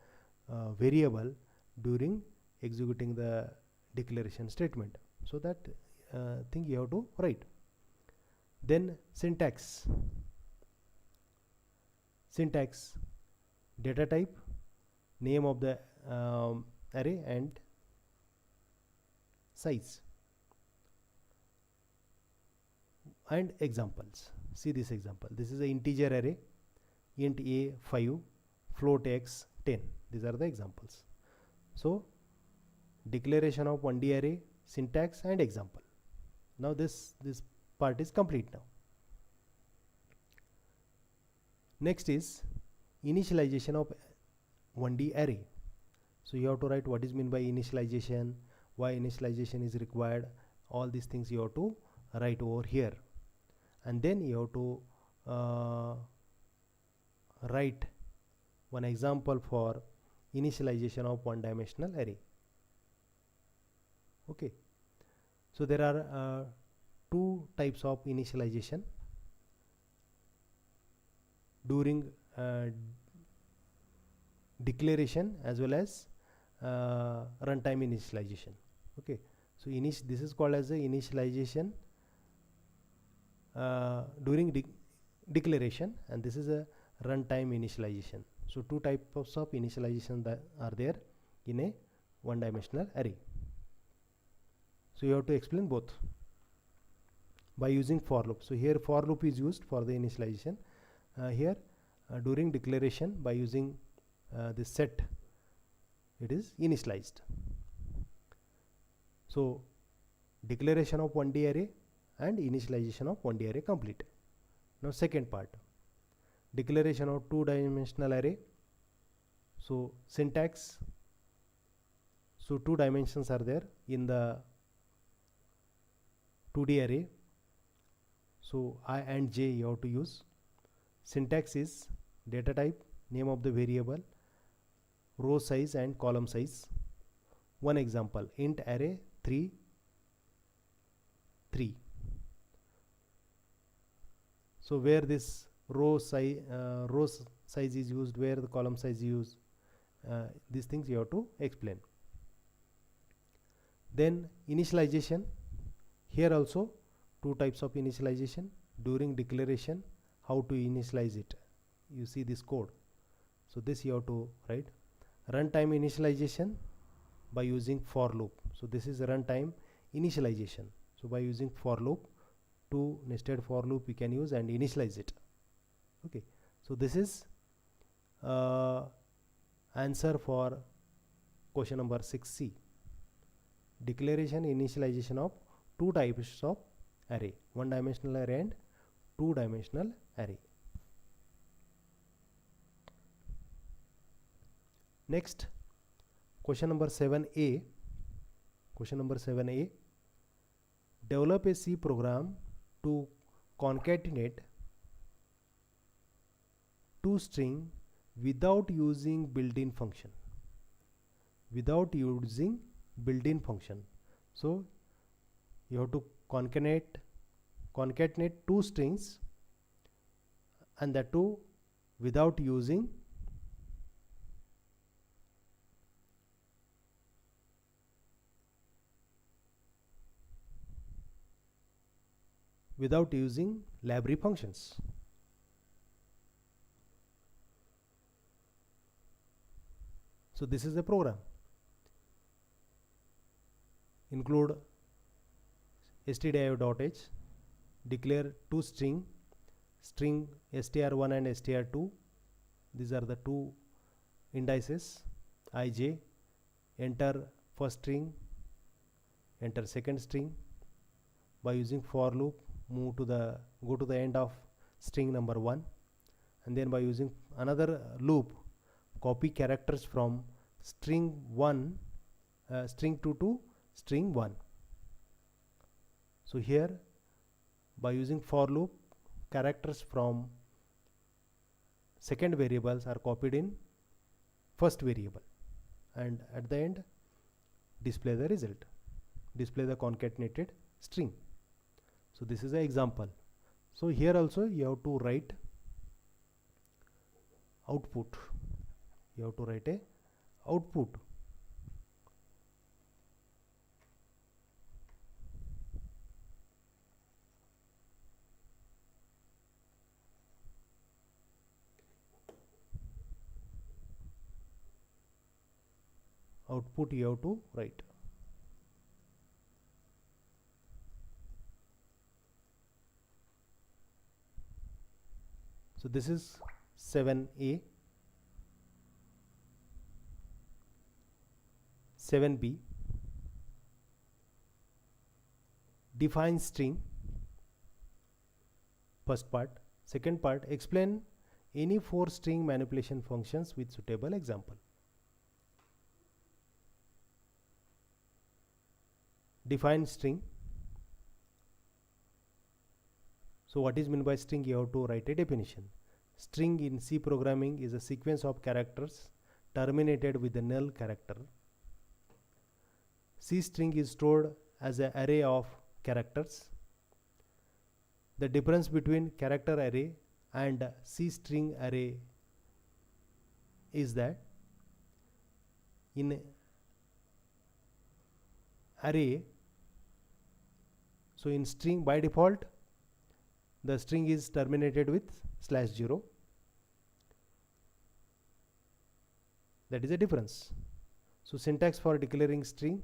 variable during executing the declaration statement. So that thing you have to write. Then syntax, data type, name of the array and size, and examples. See this example. This is an integer array, int a 5, float x 10. These are the examples. So declaration of 1D array, syntax and example. Now this part is complete now. Next is initialization of 1D array. So you have to write what is meant by initialization, why initialization is required. All these things you have to write over here, and then you have to write one example for initialization of one-dimensional array. Okay, so there are two types of initialization during declaration as well as runtime initialization. Okay, so this is called as a initialization during declaration, and this is a runtime initialization. So two types of initialization that are there in a one-dimensional array. So you have to explain both by using for loop. So here for loop is used for the initialization. Here during declaration, by using this set, it is initialized. So declaration of 1D array and initialization of 1D array complete. Now second part, declaration of two-dimensional array. So syntax, so two dimensions are there in the 2D array. So I and j you have to use. Syntax is data type, name of the variable, row size and column size. one example, int array 3 3. So where this row size is used, where the column size is used, these things you have to explain. Then initialization, here also two types of initialization. During declaration, how to initialize it, you see this code. So this you have to write. Runtime initialization by using for loop. So this is runtime initialization. So by using for loop, two nested for loop we can use and initialize it. Okay, so this is answer for question number 6C. Declaration initialization of two types of array, one dimensional array and two dimensional array. Next, question number 7A. Question number 7A. Develop a C program to concatenate two string without using built-in function. Without using built-in function. So you have to concatenate two strings, and that too without using library functions. So this is the program. Include stdio.h, declare two string str1 and str2. These are the two indices ij. Enter first string, enter second string. By using for loop, go to the end of string number 1, and then by using another loop, copy characters from string 2 to string 1. So here by using for loop, characters from second variables are copied in first variable, and at the end display the result, display the concatenated string. So this is an example. So here also you have to write output. You have to write a output. Output you have to write. So this is 7A. 7B. Define string. First part. Second part, explain any 4 string manipulation functions with suitable example. Define string. So what is meant by string? You have to write a definition. String in C programming is a sequence of characters terminated with a null character. C string is stored as an array of characters. The difference between character array and C string array is that in array, so in string by default the string is terminated with /0. That is a difference. So syntax for declaring string,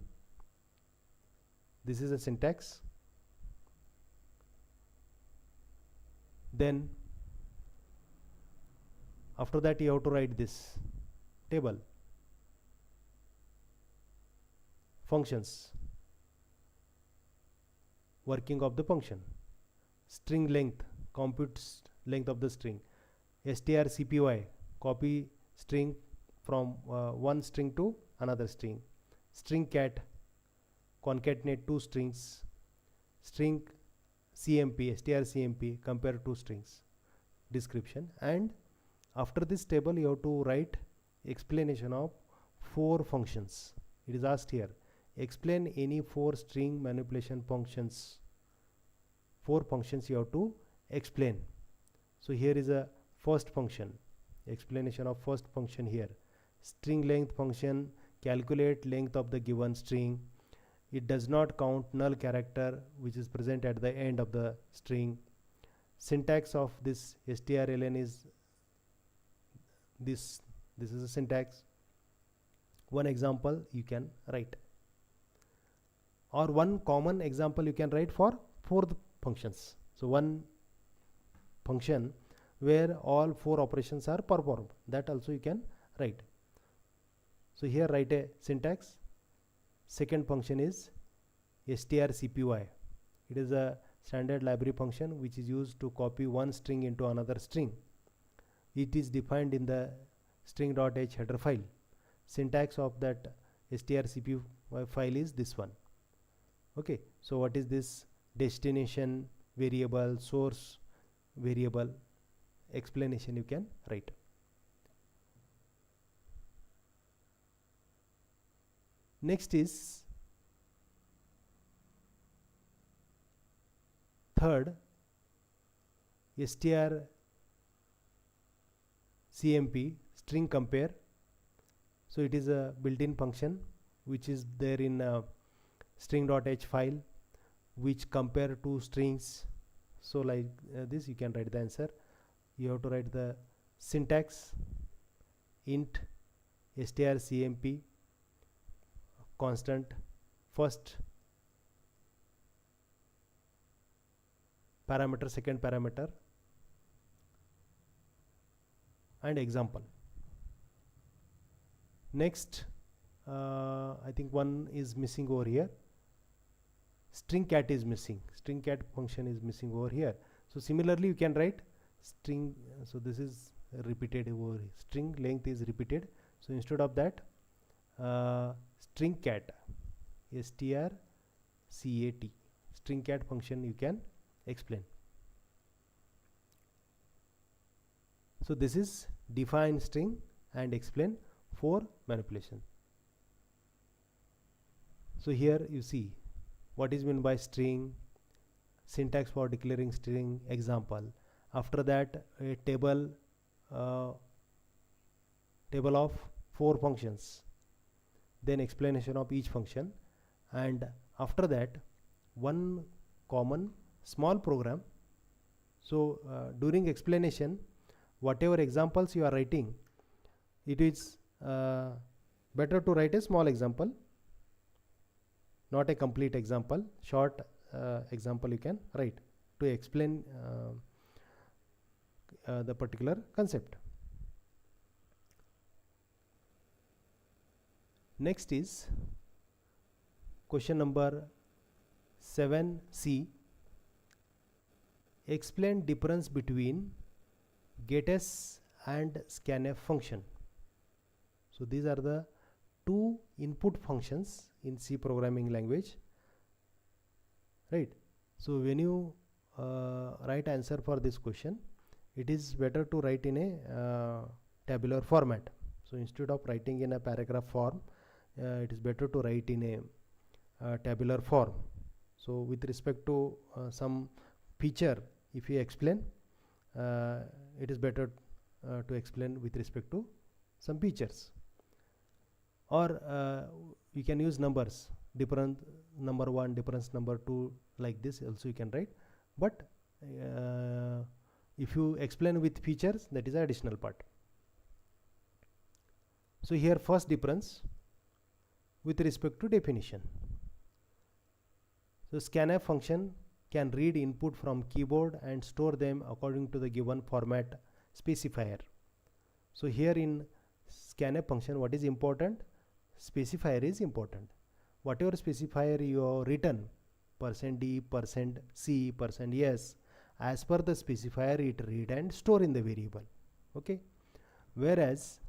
this is a syntax. Then after that you have to write this table, functions, working of the function, string length, computes length of the string, strcpy, copy string from one string to another string, string cat, concatenate two strings, string cmp, strcmp, compare two strings, description. And after this table you have to write explanation of 4 functions. It is asked here, explain any 4 string manipulation functions. 4 functions you have to explain. So here is a first function, explanation of first function here. String length function, calculate length of the given string. It does not count null character which is present at the end of the string. Syntax of this strlen is this is a syntax. One example you can write, or one common example you can write for 4 functions. So one function where all 4 operations are performed, that also you can write. So here write a syntax. Second function is strcpy. It is a standard library function which is used to copy one string into another string. It is defined in the string.h header file. Syntax of that strcpy file is this one. Okay, so what is this? Destination variable, source variable, explanation you can write. Next is third, strcmp, string compare. So it is a built-in function which is there in string.h file, which compare 2 strings. So like this you can write the answer. You have to write the syntax, int strcmp constant first parameter, second parameter, and example. Next, I think one is missing over here. String cat is missing. String cat function is missing over here. So similarly you can write string, so this is repeated over here. String length is repeated. So instead of that, string cat, strcat, string cat function you can explain. So this is define string and explain for manipulation. So here you see what is meant by string, syntax for declaring string, example. After that, a table of 4 functions, then explanation of each function, and after that one common small program. So during explanation, whatever examples you are writing, it is better to write a small example, not a complete example. Short example you can write to explain the particular concept. Next is question number 7c. Explain difference between gets and scanf function. So these are the 2 input functions in C programming language, right? So when you write answer for this question, it is better to write in a tabular format. So instead of writing in a paragraph form, it is better to write in a tabular form. So with respect to some feature, if you explain, it is better to explain with respect to some features. Or you can use numbers, difference number 1, difference number 2, like this also you can write. But if you explain with features, that is the additional part. So here first difference with respect to definition. So scanf function can read input from keyboard and store them according to the given format specifier. So here in scanf function, what is important? Specifier is important. Whatever specifier you have written, %d, %c, %s, as per the specifier it read and store in the variable. Okay. Whereas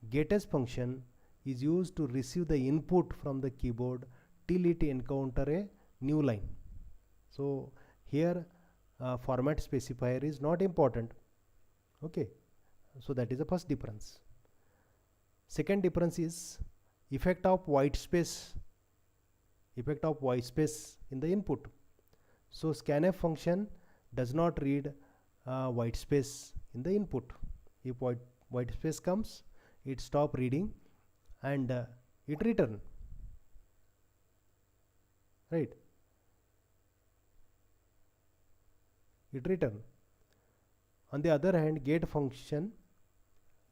gets function is used to receive the input from the keyboard till it encounter a new line. So here format specifier is not important. Okay. So that is the first difference. Second difference is effect of white space in the input. So scanf function does not read white space in the input. If white space comes, it stop reading and it return, right? It return. On the other hand, get function,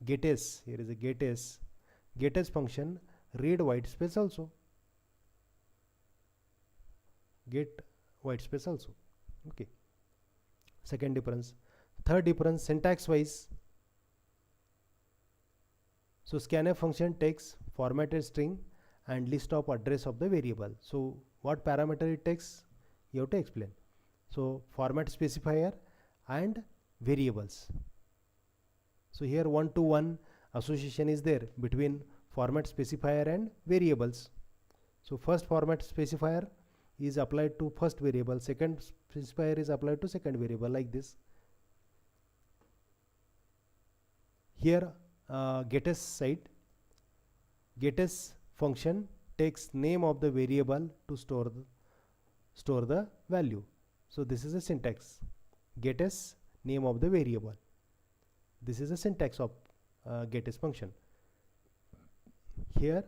getS, here is a getS function read white space also, get white space also. Okay, second difference. Third difference, syntax wise. So scanf function takes formatted string and list of address of the variable. So what parameter it takes, you have to explain. So format specifier and variables. So here one-to-one association is there between format specifier and variables. So first format specifier is applied to first variable, second specifier is applied to second variable, like this. Here getS side, getS function takes name of the variable to store the value. So this is a syntax, getS name of the variable. This is a syntax of getS function. Here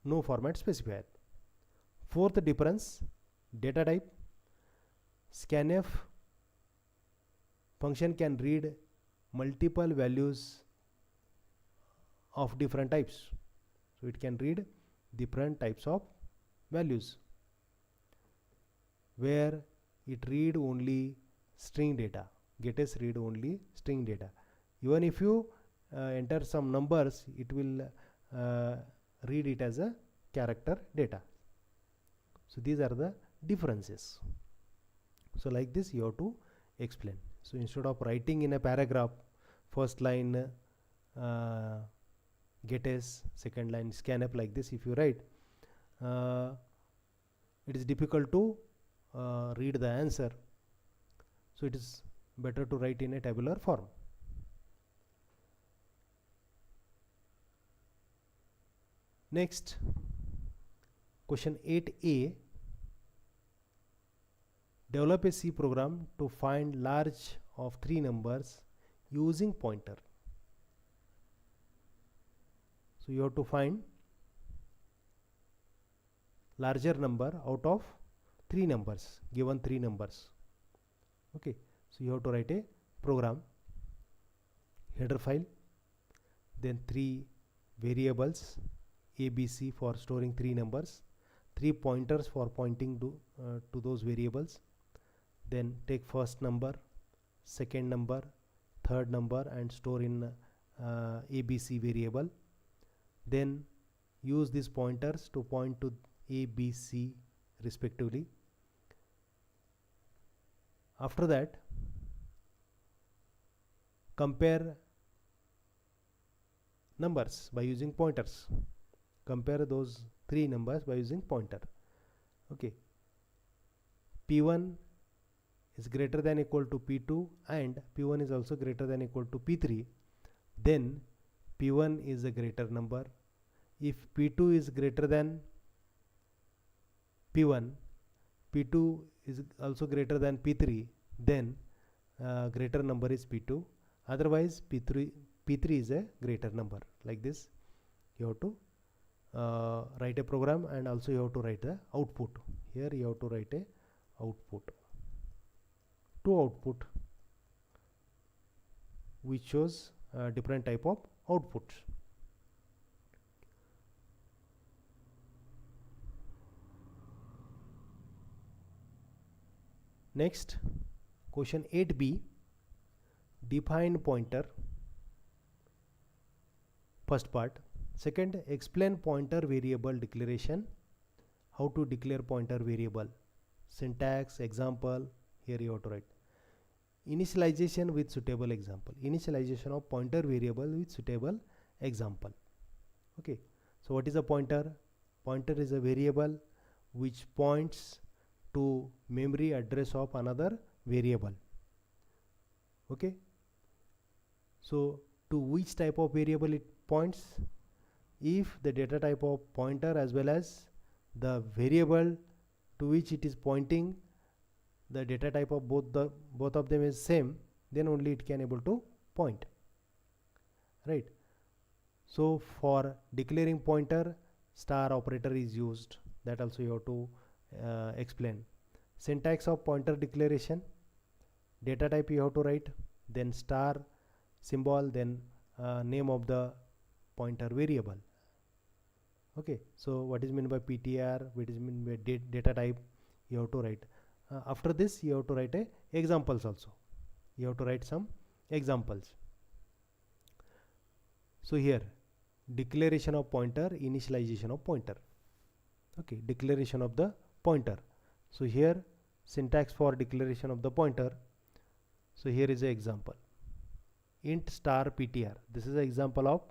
no format specifier. Fourth difference, data type. Scanf function can read multiple values of different types. So it can read different types of values, where it read only string data. getS read only string data. Even if you enter some numbers, it will read it as a character data. So these are the differences. So like this you have to explain. So instead of writing in a paragraph, first line getS, second line scanf, like this if you write, it is difficult to read the answer. So it is better to write in a tabular form. Next, question 8a. Develop a C program to find large of 3 numbers using pointer. So you have to find larger number out of 3 numbers, given 3 numbers. Okay, so you have to write a program, header file, then 3 variables A, B, C for storing 3 numbers, 3 pointers for pointing to those variables. Then take first number, second number, third number and store in ABC variable. Then use these pointers to point to A, B, C respectively. After that, compare numbers by using pointers. Compare those 3 numbers by using pointer. Okay, P1 is greater than equal to P2 and P1 is also greater than equal to P3, then P1 is a greater number. If P2 is greater than P1, P2 is also greater than P3, then greater number is P2. Otherwise P3 is a greater number. Like this you have to write a program, and also you have to write the output. Here you have to write a output, to output, which shows different type of outputs. Next, question 8b, define pointer. First part. Second, explain pointer variable declaration. How to declare pointer variable. Syntax, example. Here you have to write. Initialization with suitable example. Initialization of pointer variable with suitable example. Okay. So what is a pointer? Pointer is a variable which points to memory address of another variable. Okay. So to which type of variable it points? if the data type of pointer as well as the variable to which it is pointing, the data type of both of them is same, then only it can able to point, right? So for declaring pointer, star operator is used, that also you have to explain. Syntax of pointer declaration: data type you have to write, then star symbol, then name of the pointer variable. Okay, so what is meant by PTR, what is meant by data type, you have to write. After this you have to write examples also. You have to write some examples. So here, declaration of pointer, initialization of pointer. Okay, declaration of the pointer. So here, syntax for declaration of the pointer. So here is an example: int star PTR. This is an example of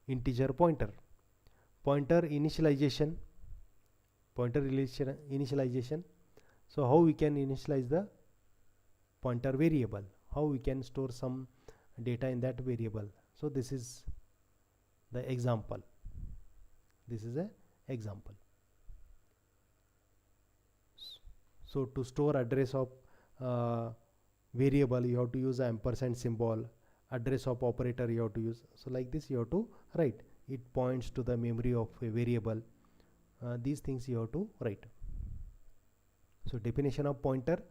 integer pointer. Pointer initialization. Pointer initialization. So how we can initialize the pointer variable? How we can store some data in that variable? So this is the example. This is an example. So to store address of variable, you have to use the ampersand symbol. Address of operator you have to use. So like this you have to write. It points to the memory of a variable. These things you have to write. So definition of pointer,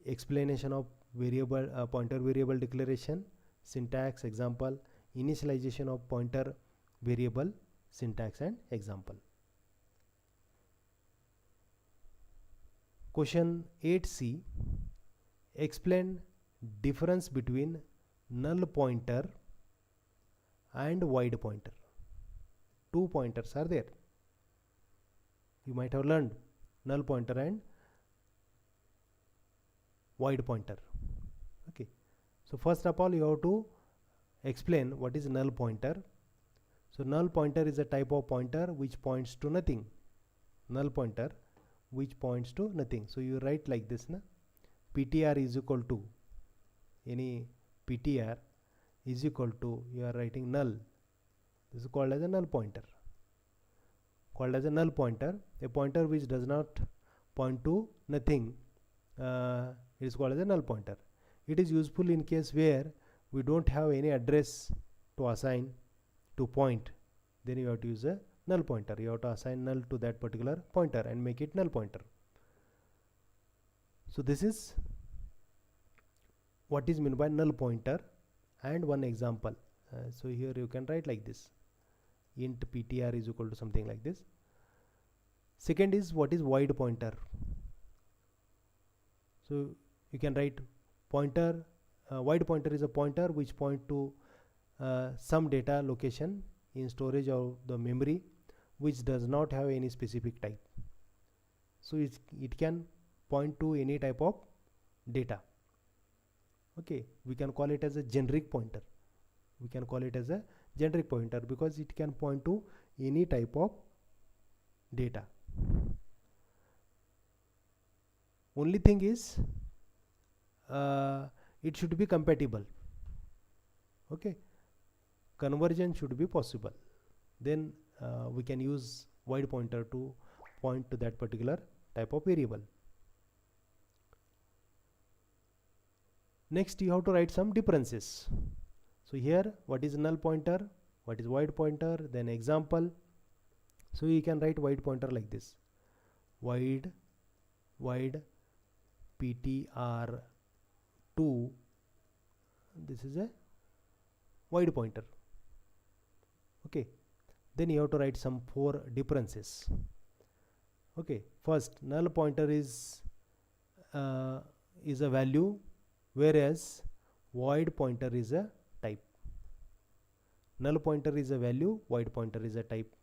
explanation of variable pointer variable declaration, syntax, example, initialization of pointer variable, syntax and example. Question 8c, explain difference between null pointer and void pointer. Two pointers are there. You might have learned null pointer and void pointer. Okay, so first of all you have to explain what is null pointer. So null pointer is a type of pointer which points to nothing. Null pointer which points to nothing. So you write like this, na? PTR is equal to, any PTR is equal to, you are writing null. This is called as a null pointer. Called as a null pointer. A pointer which does not point to nothing is called as a null pointer. It is useful in case where we don't have any address to assign to point. Then you have to use a null pointer. You have to assign null to that particular pointer and make it null pointer. So this is what is meant by null pointer and one example. So here you can write like this: int PTR is equal to something like this. Second is what is void pointer. So you can write pointer, void pointer is a pointer which point to some data location in storage of the memory which does not have any specific type. So it can point to any type of data. Okay, we can call it as a generic pointer. We can call it as a generic pointer because it can point to any type of data. Only thing is it should be compatible. Okay, conversion should be possible. Then we can use void pointer to point to that particular type of variable. Next you have to write some differences. So here what is null pointer, what is void pointer, then example. So you can write void pointer like this: void PTR2. This is a void pointer. Okay, then you have to write some 4 differences. Okay, first, null pointer is a value, whereas void pointer is a type. Null pointer is a value, void pointer is a type.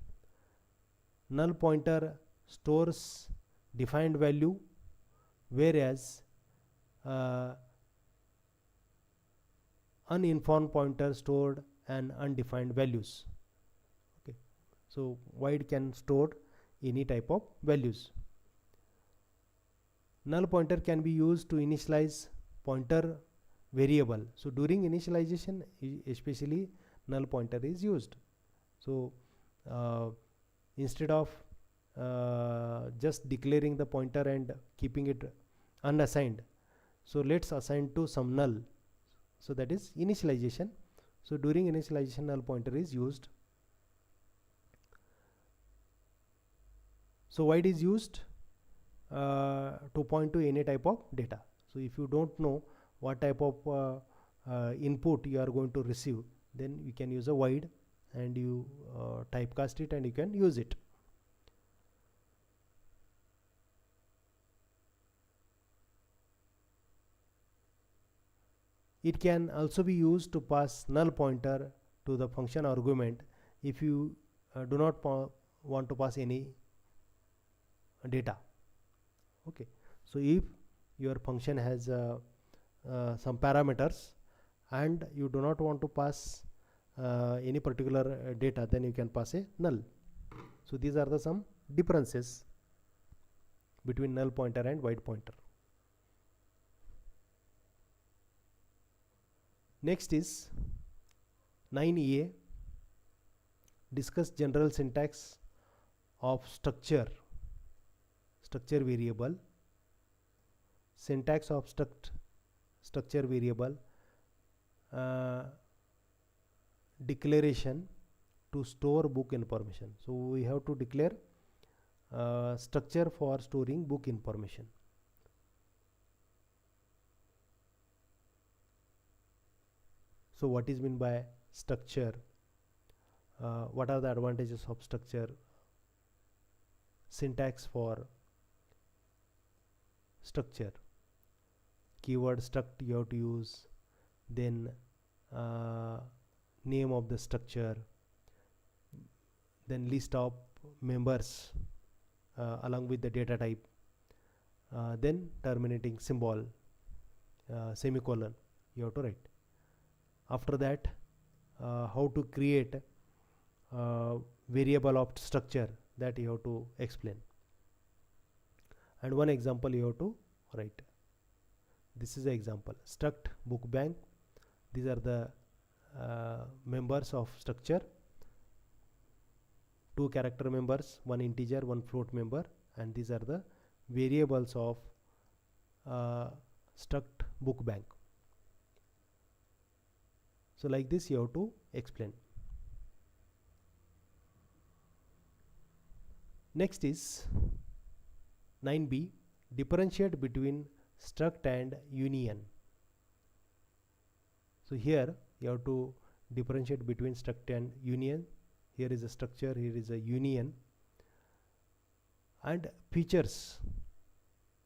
Null pointer stores defined value, whereas uninformed pointer stored and undefined values. Okay, so void can store any type of values. Null pointer can be used to initialize pointer variable. So during initialization especially null pointer is used. So instead of just declaring the pointer and keeping it unassigned, so let's assign to some null. So that is initialization. So during initialization, null pointer is used. So why it is used? To point to any type of data. So if you don't know what type of input you are going to receive, then you can use a void and you typecast it and you can use it. It can also be used to pass null pointer to the function argument if you do not want to pass any data. Okay, so if your function has some parameters and you do not want to pass any particular data, then you can pass a null. So these are the some differences between null pointer and void pointer. Next is 9a, discuss general syntax of structure variable. Syntax of structure variable, declaration to store book information. So we have to declare structure for storing book information. So what is meant by structure? What are the advantages of structure? Syntax for structure: keyword struct you have to use, then name of the structure, then list of members along with the data type, then terminating symbol, semicolon you have to write. After that, how to create variable of structure, that you have to explain, and one example you have to write. This is the example: struct book bank. These are the members of structure, 2 character members, 1 integer, 1 float member, and these are the variables of struct book bank. So like this you have to explain. Next is 9b, differentiate between struct and union. So here you have to differentiate between struct and union. Here is a structure, here is a union. And features,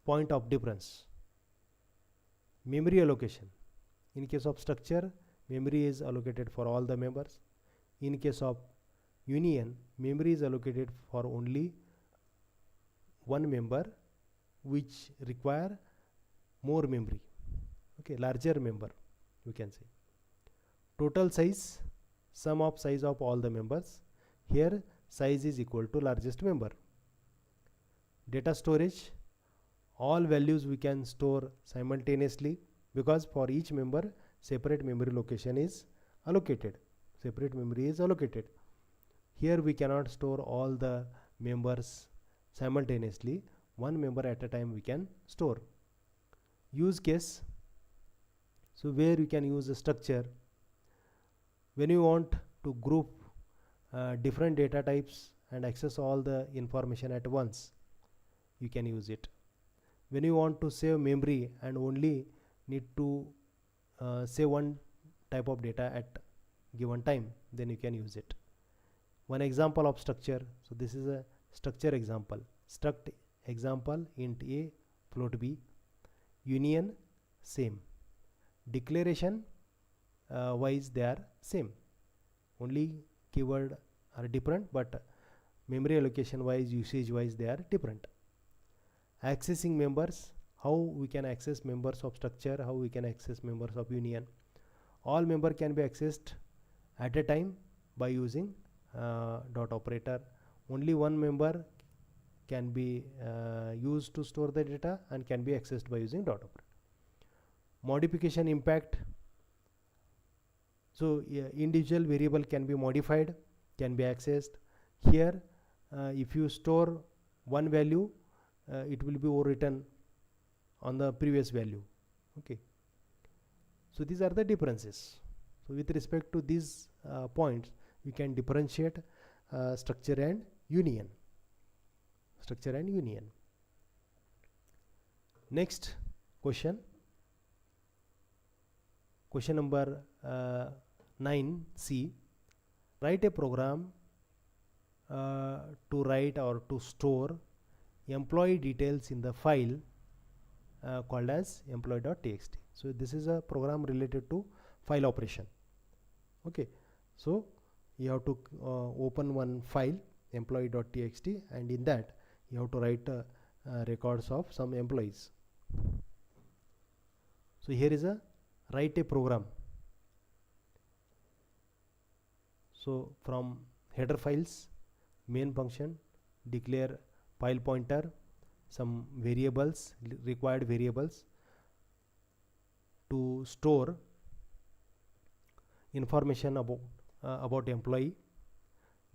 point of difference. Memory allocation. In case of structure, memory is allocated for all the members. In case of union, memory is allocated for only one member, which require more memory. Okay, larger member we can say. Total size, sum of size of all the members. Here size is equal to largest member. Data storage, all values we can store simultaneously, because for each member separate memory location is allocated, separate memory is allocated. Here we cannot store all the members simultaneously, one member at a time we can store. Use case, so where you can use a structure when you want to group different data types and access all the information at once, you can use it. When you want to save memory and only need to save one type of data at given time, then you can use it. One example of structure, so this is a structure example: struct example int a float b, union same, declaration wise they are same, only keyword are different, but memory allocation wise, usage wise they are different. Accessing members, how we can access members of structure, how we can access members of union. All member can be accessed at a time by using dot operator. Only one member can be used to store the data and can be accessed by using dot operator. Modification impact, so individual variable can be modified, can be accessed. Here if you store one value, it will be overwritten on the previous value. Okay, so these are the differences. So with respect to these points, we can differentiate structure and union. Next question number 9C. Write a program to write or to store employee details in the file called as employee.txt. So this is a program related to file operation. Okay, so you have to open one file, employee.txt, and in that you have to write records of some employees. So here is a write a program. So from header files, main function, declare file pointer, some variables, required variables to store information about employee.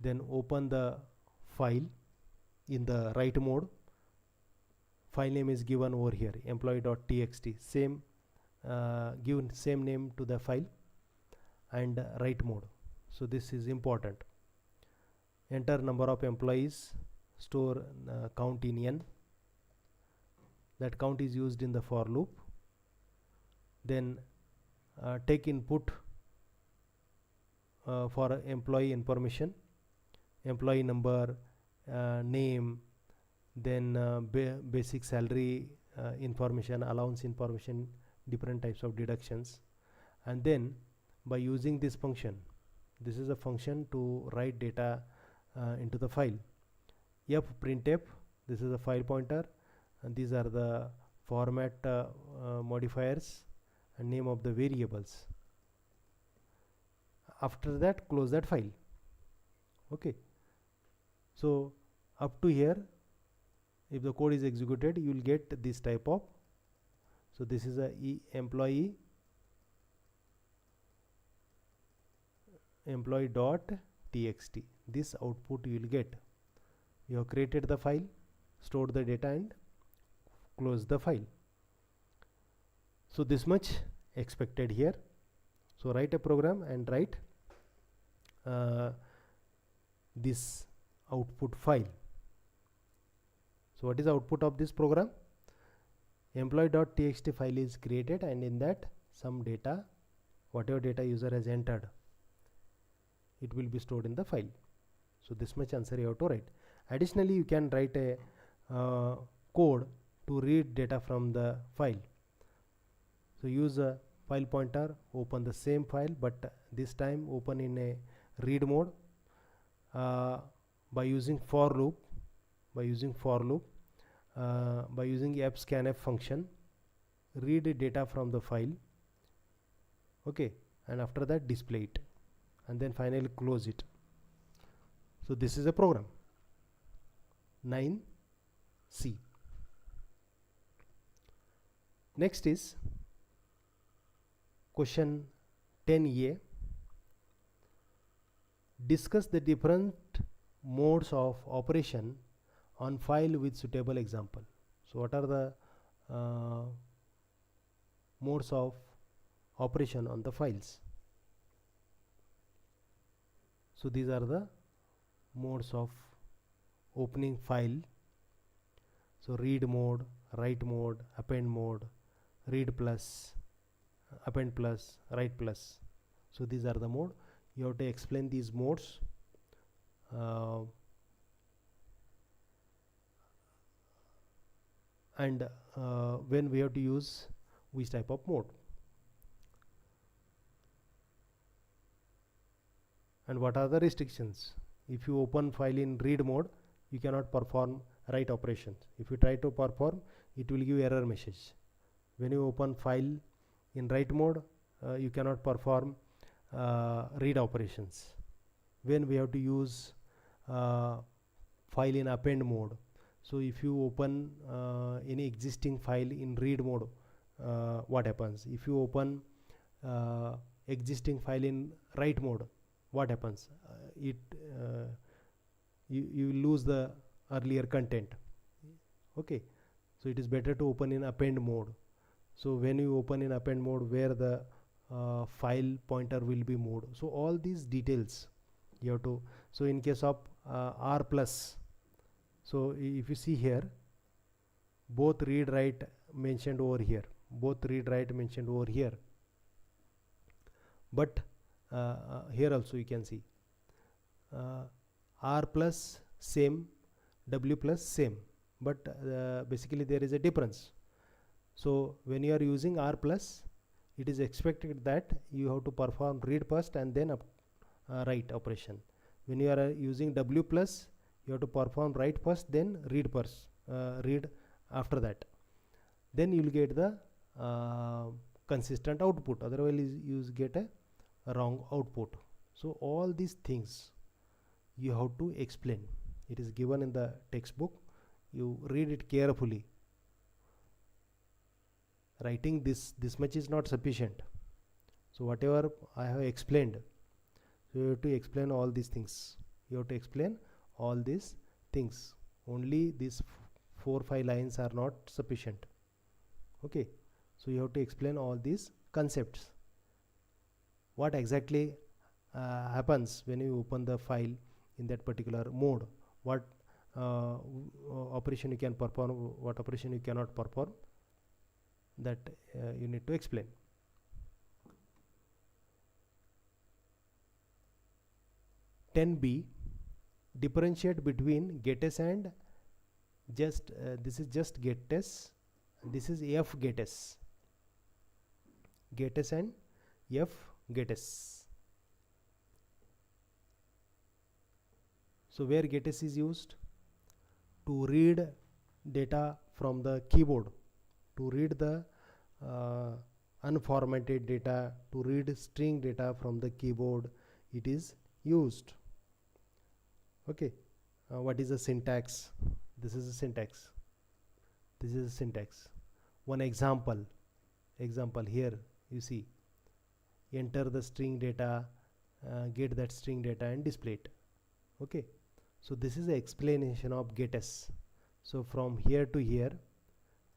Then open the file in the write mode. File name is given over here, employee.txt. Same given same name to the file, and write mode. So this is important. Enter number of employees, store count in n. That count is used in the for loop. Then take input for employee information, employee number, name, then basic salary information, allowance information, different types of deductions. And then by using this function, this is a function to write data into the file. Printf, this is a file pointer, and these are the format modifiers and name of the variables. After that, close that file. Okay, so up to here, if the code is executed, you will get this type of. So this is a employee.txt. This output you will get. You have created the file, stored the data, and close the file. So this much expected here. So write a program and write this output file. So what is the output of this program? Employee.txt file is created, and in that some data, whatever data user has entered, it will be stored in the file. So this much answer you have to write. Additionally, you can write a code to read data from the file. So use a file pointer, open the same file, but this time open in a read mode. By using for loop, by using scanf function, read data from the file. Okay, and after that display it, and then finally close it. So this is a program 9C. Next is question 10A. Discuss the different modes of operation on file with suitable example. So what are the modes of operation on the files? So these are the modes of opening file. So read mode, write mode, append mode, read plus, append plus, write plus. So these are the mode. You have to explain these modes. And when we have to use which type of mode, and what are the restrictions. If you open file in read mode, you cannot perform write operations. If you try to perform, it will give error message. When you open file in write mode, you cannot perform read operations. When we have to use file in append mode, so if you open any existing file in read mode, what happens? If you open existing file in write mode, what happens? you lose the earlier content. Okay, so it is better to open in append mode. So when you open in append mode, where the file pointer will be moved, so all these details you have to. So in case of R plus, so if you see here, both read write mentioned over here, both read write mentioned over here, but here also you can see R plus same, W plus same, but basically there is a difference. So when you are using R plus, it is expected that you have to perform read first and then write operation. When you are using W plus, you have to perform write first, then read first, read after that. Then you will get the consistent output. Otherwise, you get a wrong output. So all these things you have to explain. It is given in the textbook. You read it carefully. Writing this much is not sufficient. So whatever I have explained, so you have to explain all these things. You have to explain all these things. Only these 4-5 lines are not sufficient. Okay, so you have to explain all these concepts. What exactly happens when you open the file in that particular mode? What operation you can perform, what operation you cannot perform, that you need to explain. (10b) differentiate between getters and just this is just getters, this is fgets, getters and fgets. So where getters is used? To read data from the keyboard, to read the unformatted data, to read string data from the keyboard, it is used. Okay, what is the syntax? This is the syntax. This is the syntax. One example here, you see, enter the string data, get that string data and display it. Okay, so this is the explanation of getters. So from here to here,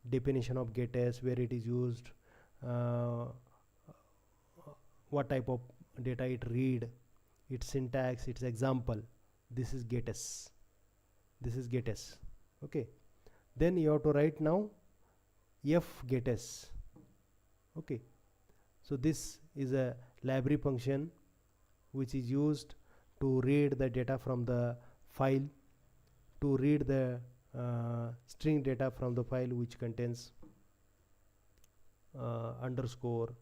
definition of getters, where it is used, what type of data it read, its syntax, its example. This is getters. This is getters. Okay, then you have to write now fgetters. Okay, so this is a library function which is used to read the data from the file, to read the string data from the file which contains underscore,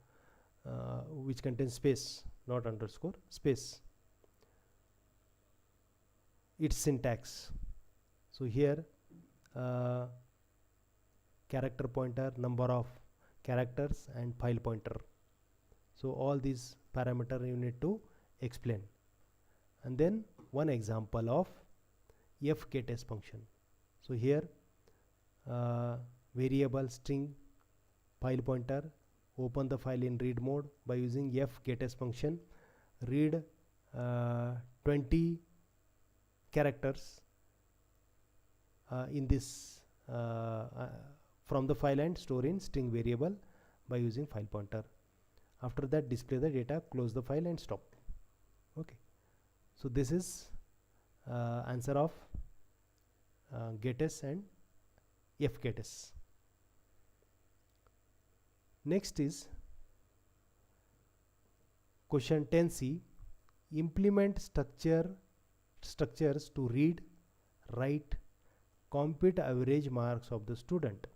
which contains space, not underscore, space. Its syntax. So here character pointer, number of characters, and file pointer. So all these parameters you need to explain. And then one example of fgetters function. So here variable, string, file pointer, open the file in read mode by using fgetters function, read 20 characters in this from the file and store in string variable by using file pointer. After that, display the data, close the file and stop. Okay, so this is answer of getters and fgetters. Next is question 10c. Implement structures to read, write, compute average marks of the student.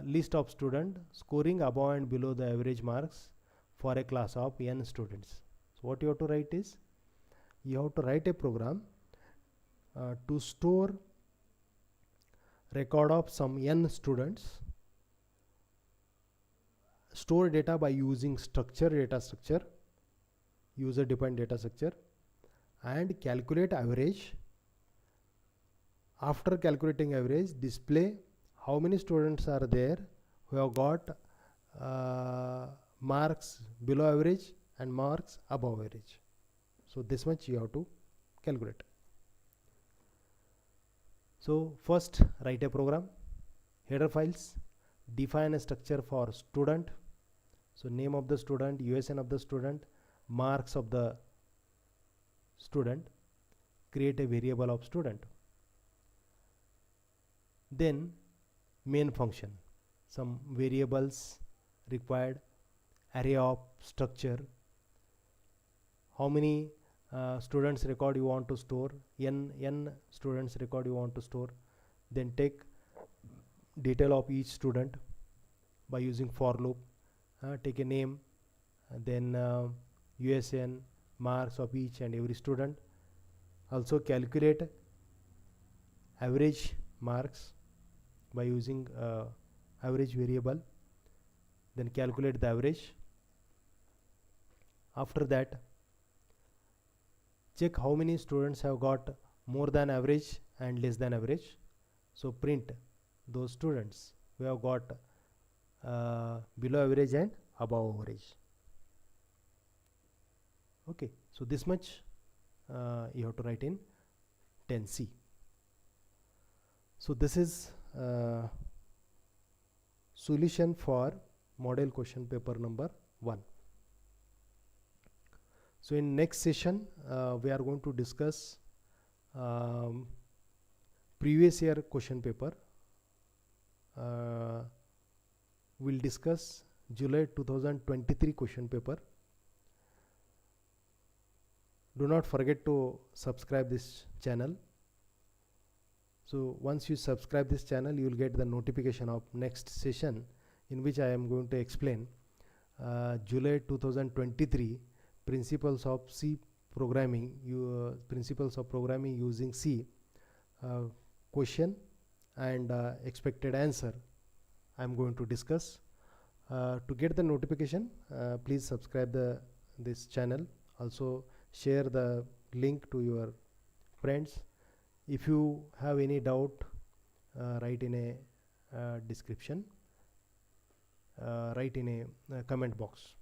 List of student scoring above and below the average marks for a class of n students. So what you have to write is, you have to write a program to store record of some n students, store data by using data structure, user defined data structure, and calculate average. After calculating average, display how many students are there who have got marks below average and marks above average. So this much you have to calculate. So first write a program, header files, define a structure for student. So name of the student, USN of the student, marks of the student, create a variable of student. Then main function, some variables required, array of structure, how many students record you want to store, n students record you want to store. Then take detail of each student by using for loop, take a name, then USN, marks of each and every student. Also calculate average marks by using average variable, then calculate the average. After that, check how many students have got more than average and less than average. So print those students who have got below average and above average. Okay, so this much you have to write in 10C. So this is solution for model question paper number 1. So in next session we are going to discuss previous year question paper. We'll discuss July 2023 question paper. Do not forget to subscribe this channel. So once you subscribe this channel, you will get the notification of next session in which I am going to explain July 2023 principles of C programming, principles of programming using C, question and expected answer I am going to discuss. To get the notification, please subscribe this channel. Also share the link to your friends. If you have any doubt, write in a description, write in a comment box.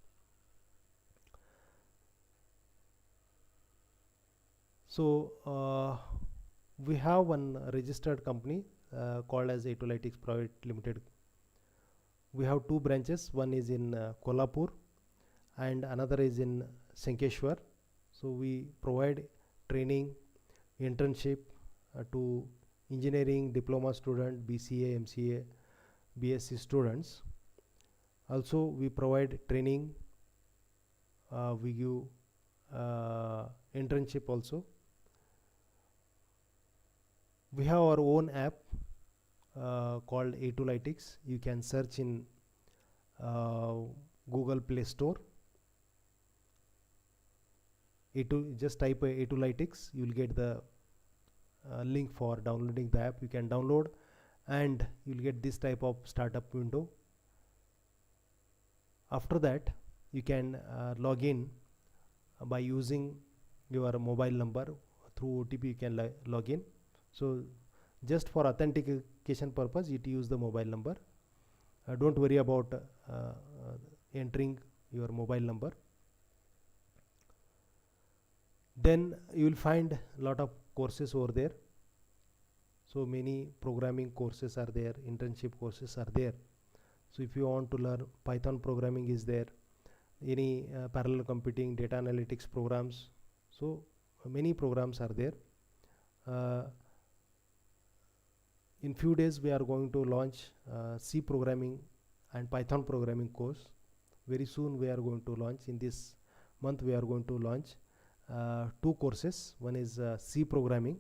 So we have one registered company called as Etolytics Private Limited. We have two branches. One is in Kolhapur and another is in Sankeshwar. So we provide training, internship to engineering diploma student, BCA, MCA, BSc students. Also we provide training, we give internship also. We have our own app called Etolytics. You can search in Google Play Store. Just type Etolytics, you will get the link for downloading the app. You can download and you will get this type of startup window. After that, you can log in by using your mobile number. Through OTP you can log in. So just for authentication purpose, it use the mobile number. Don't worry about entering your mobile number. Then you will find a lot of courses over there. So many programming courses are there, internship courses are there. So if you want to learn Python programming is there, any parallel computing, data analytics programs. So many programs are there. In few days we are going to launch C programming and Python programming course. Very soon we are going to launch. In this month we are going to launch two courses. One is C programming,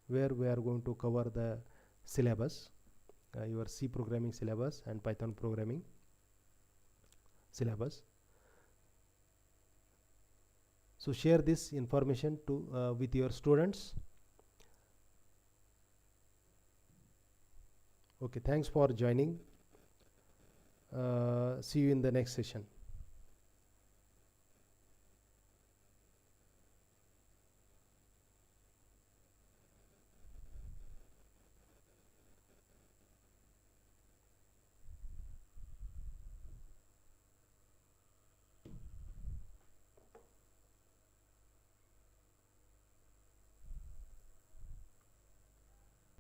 where we are going to cover the syllabus, your C programming syllabus and Python programming syllabus. So share this information to with your students. Okay, thanks for joining. See you in the next session.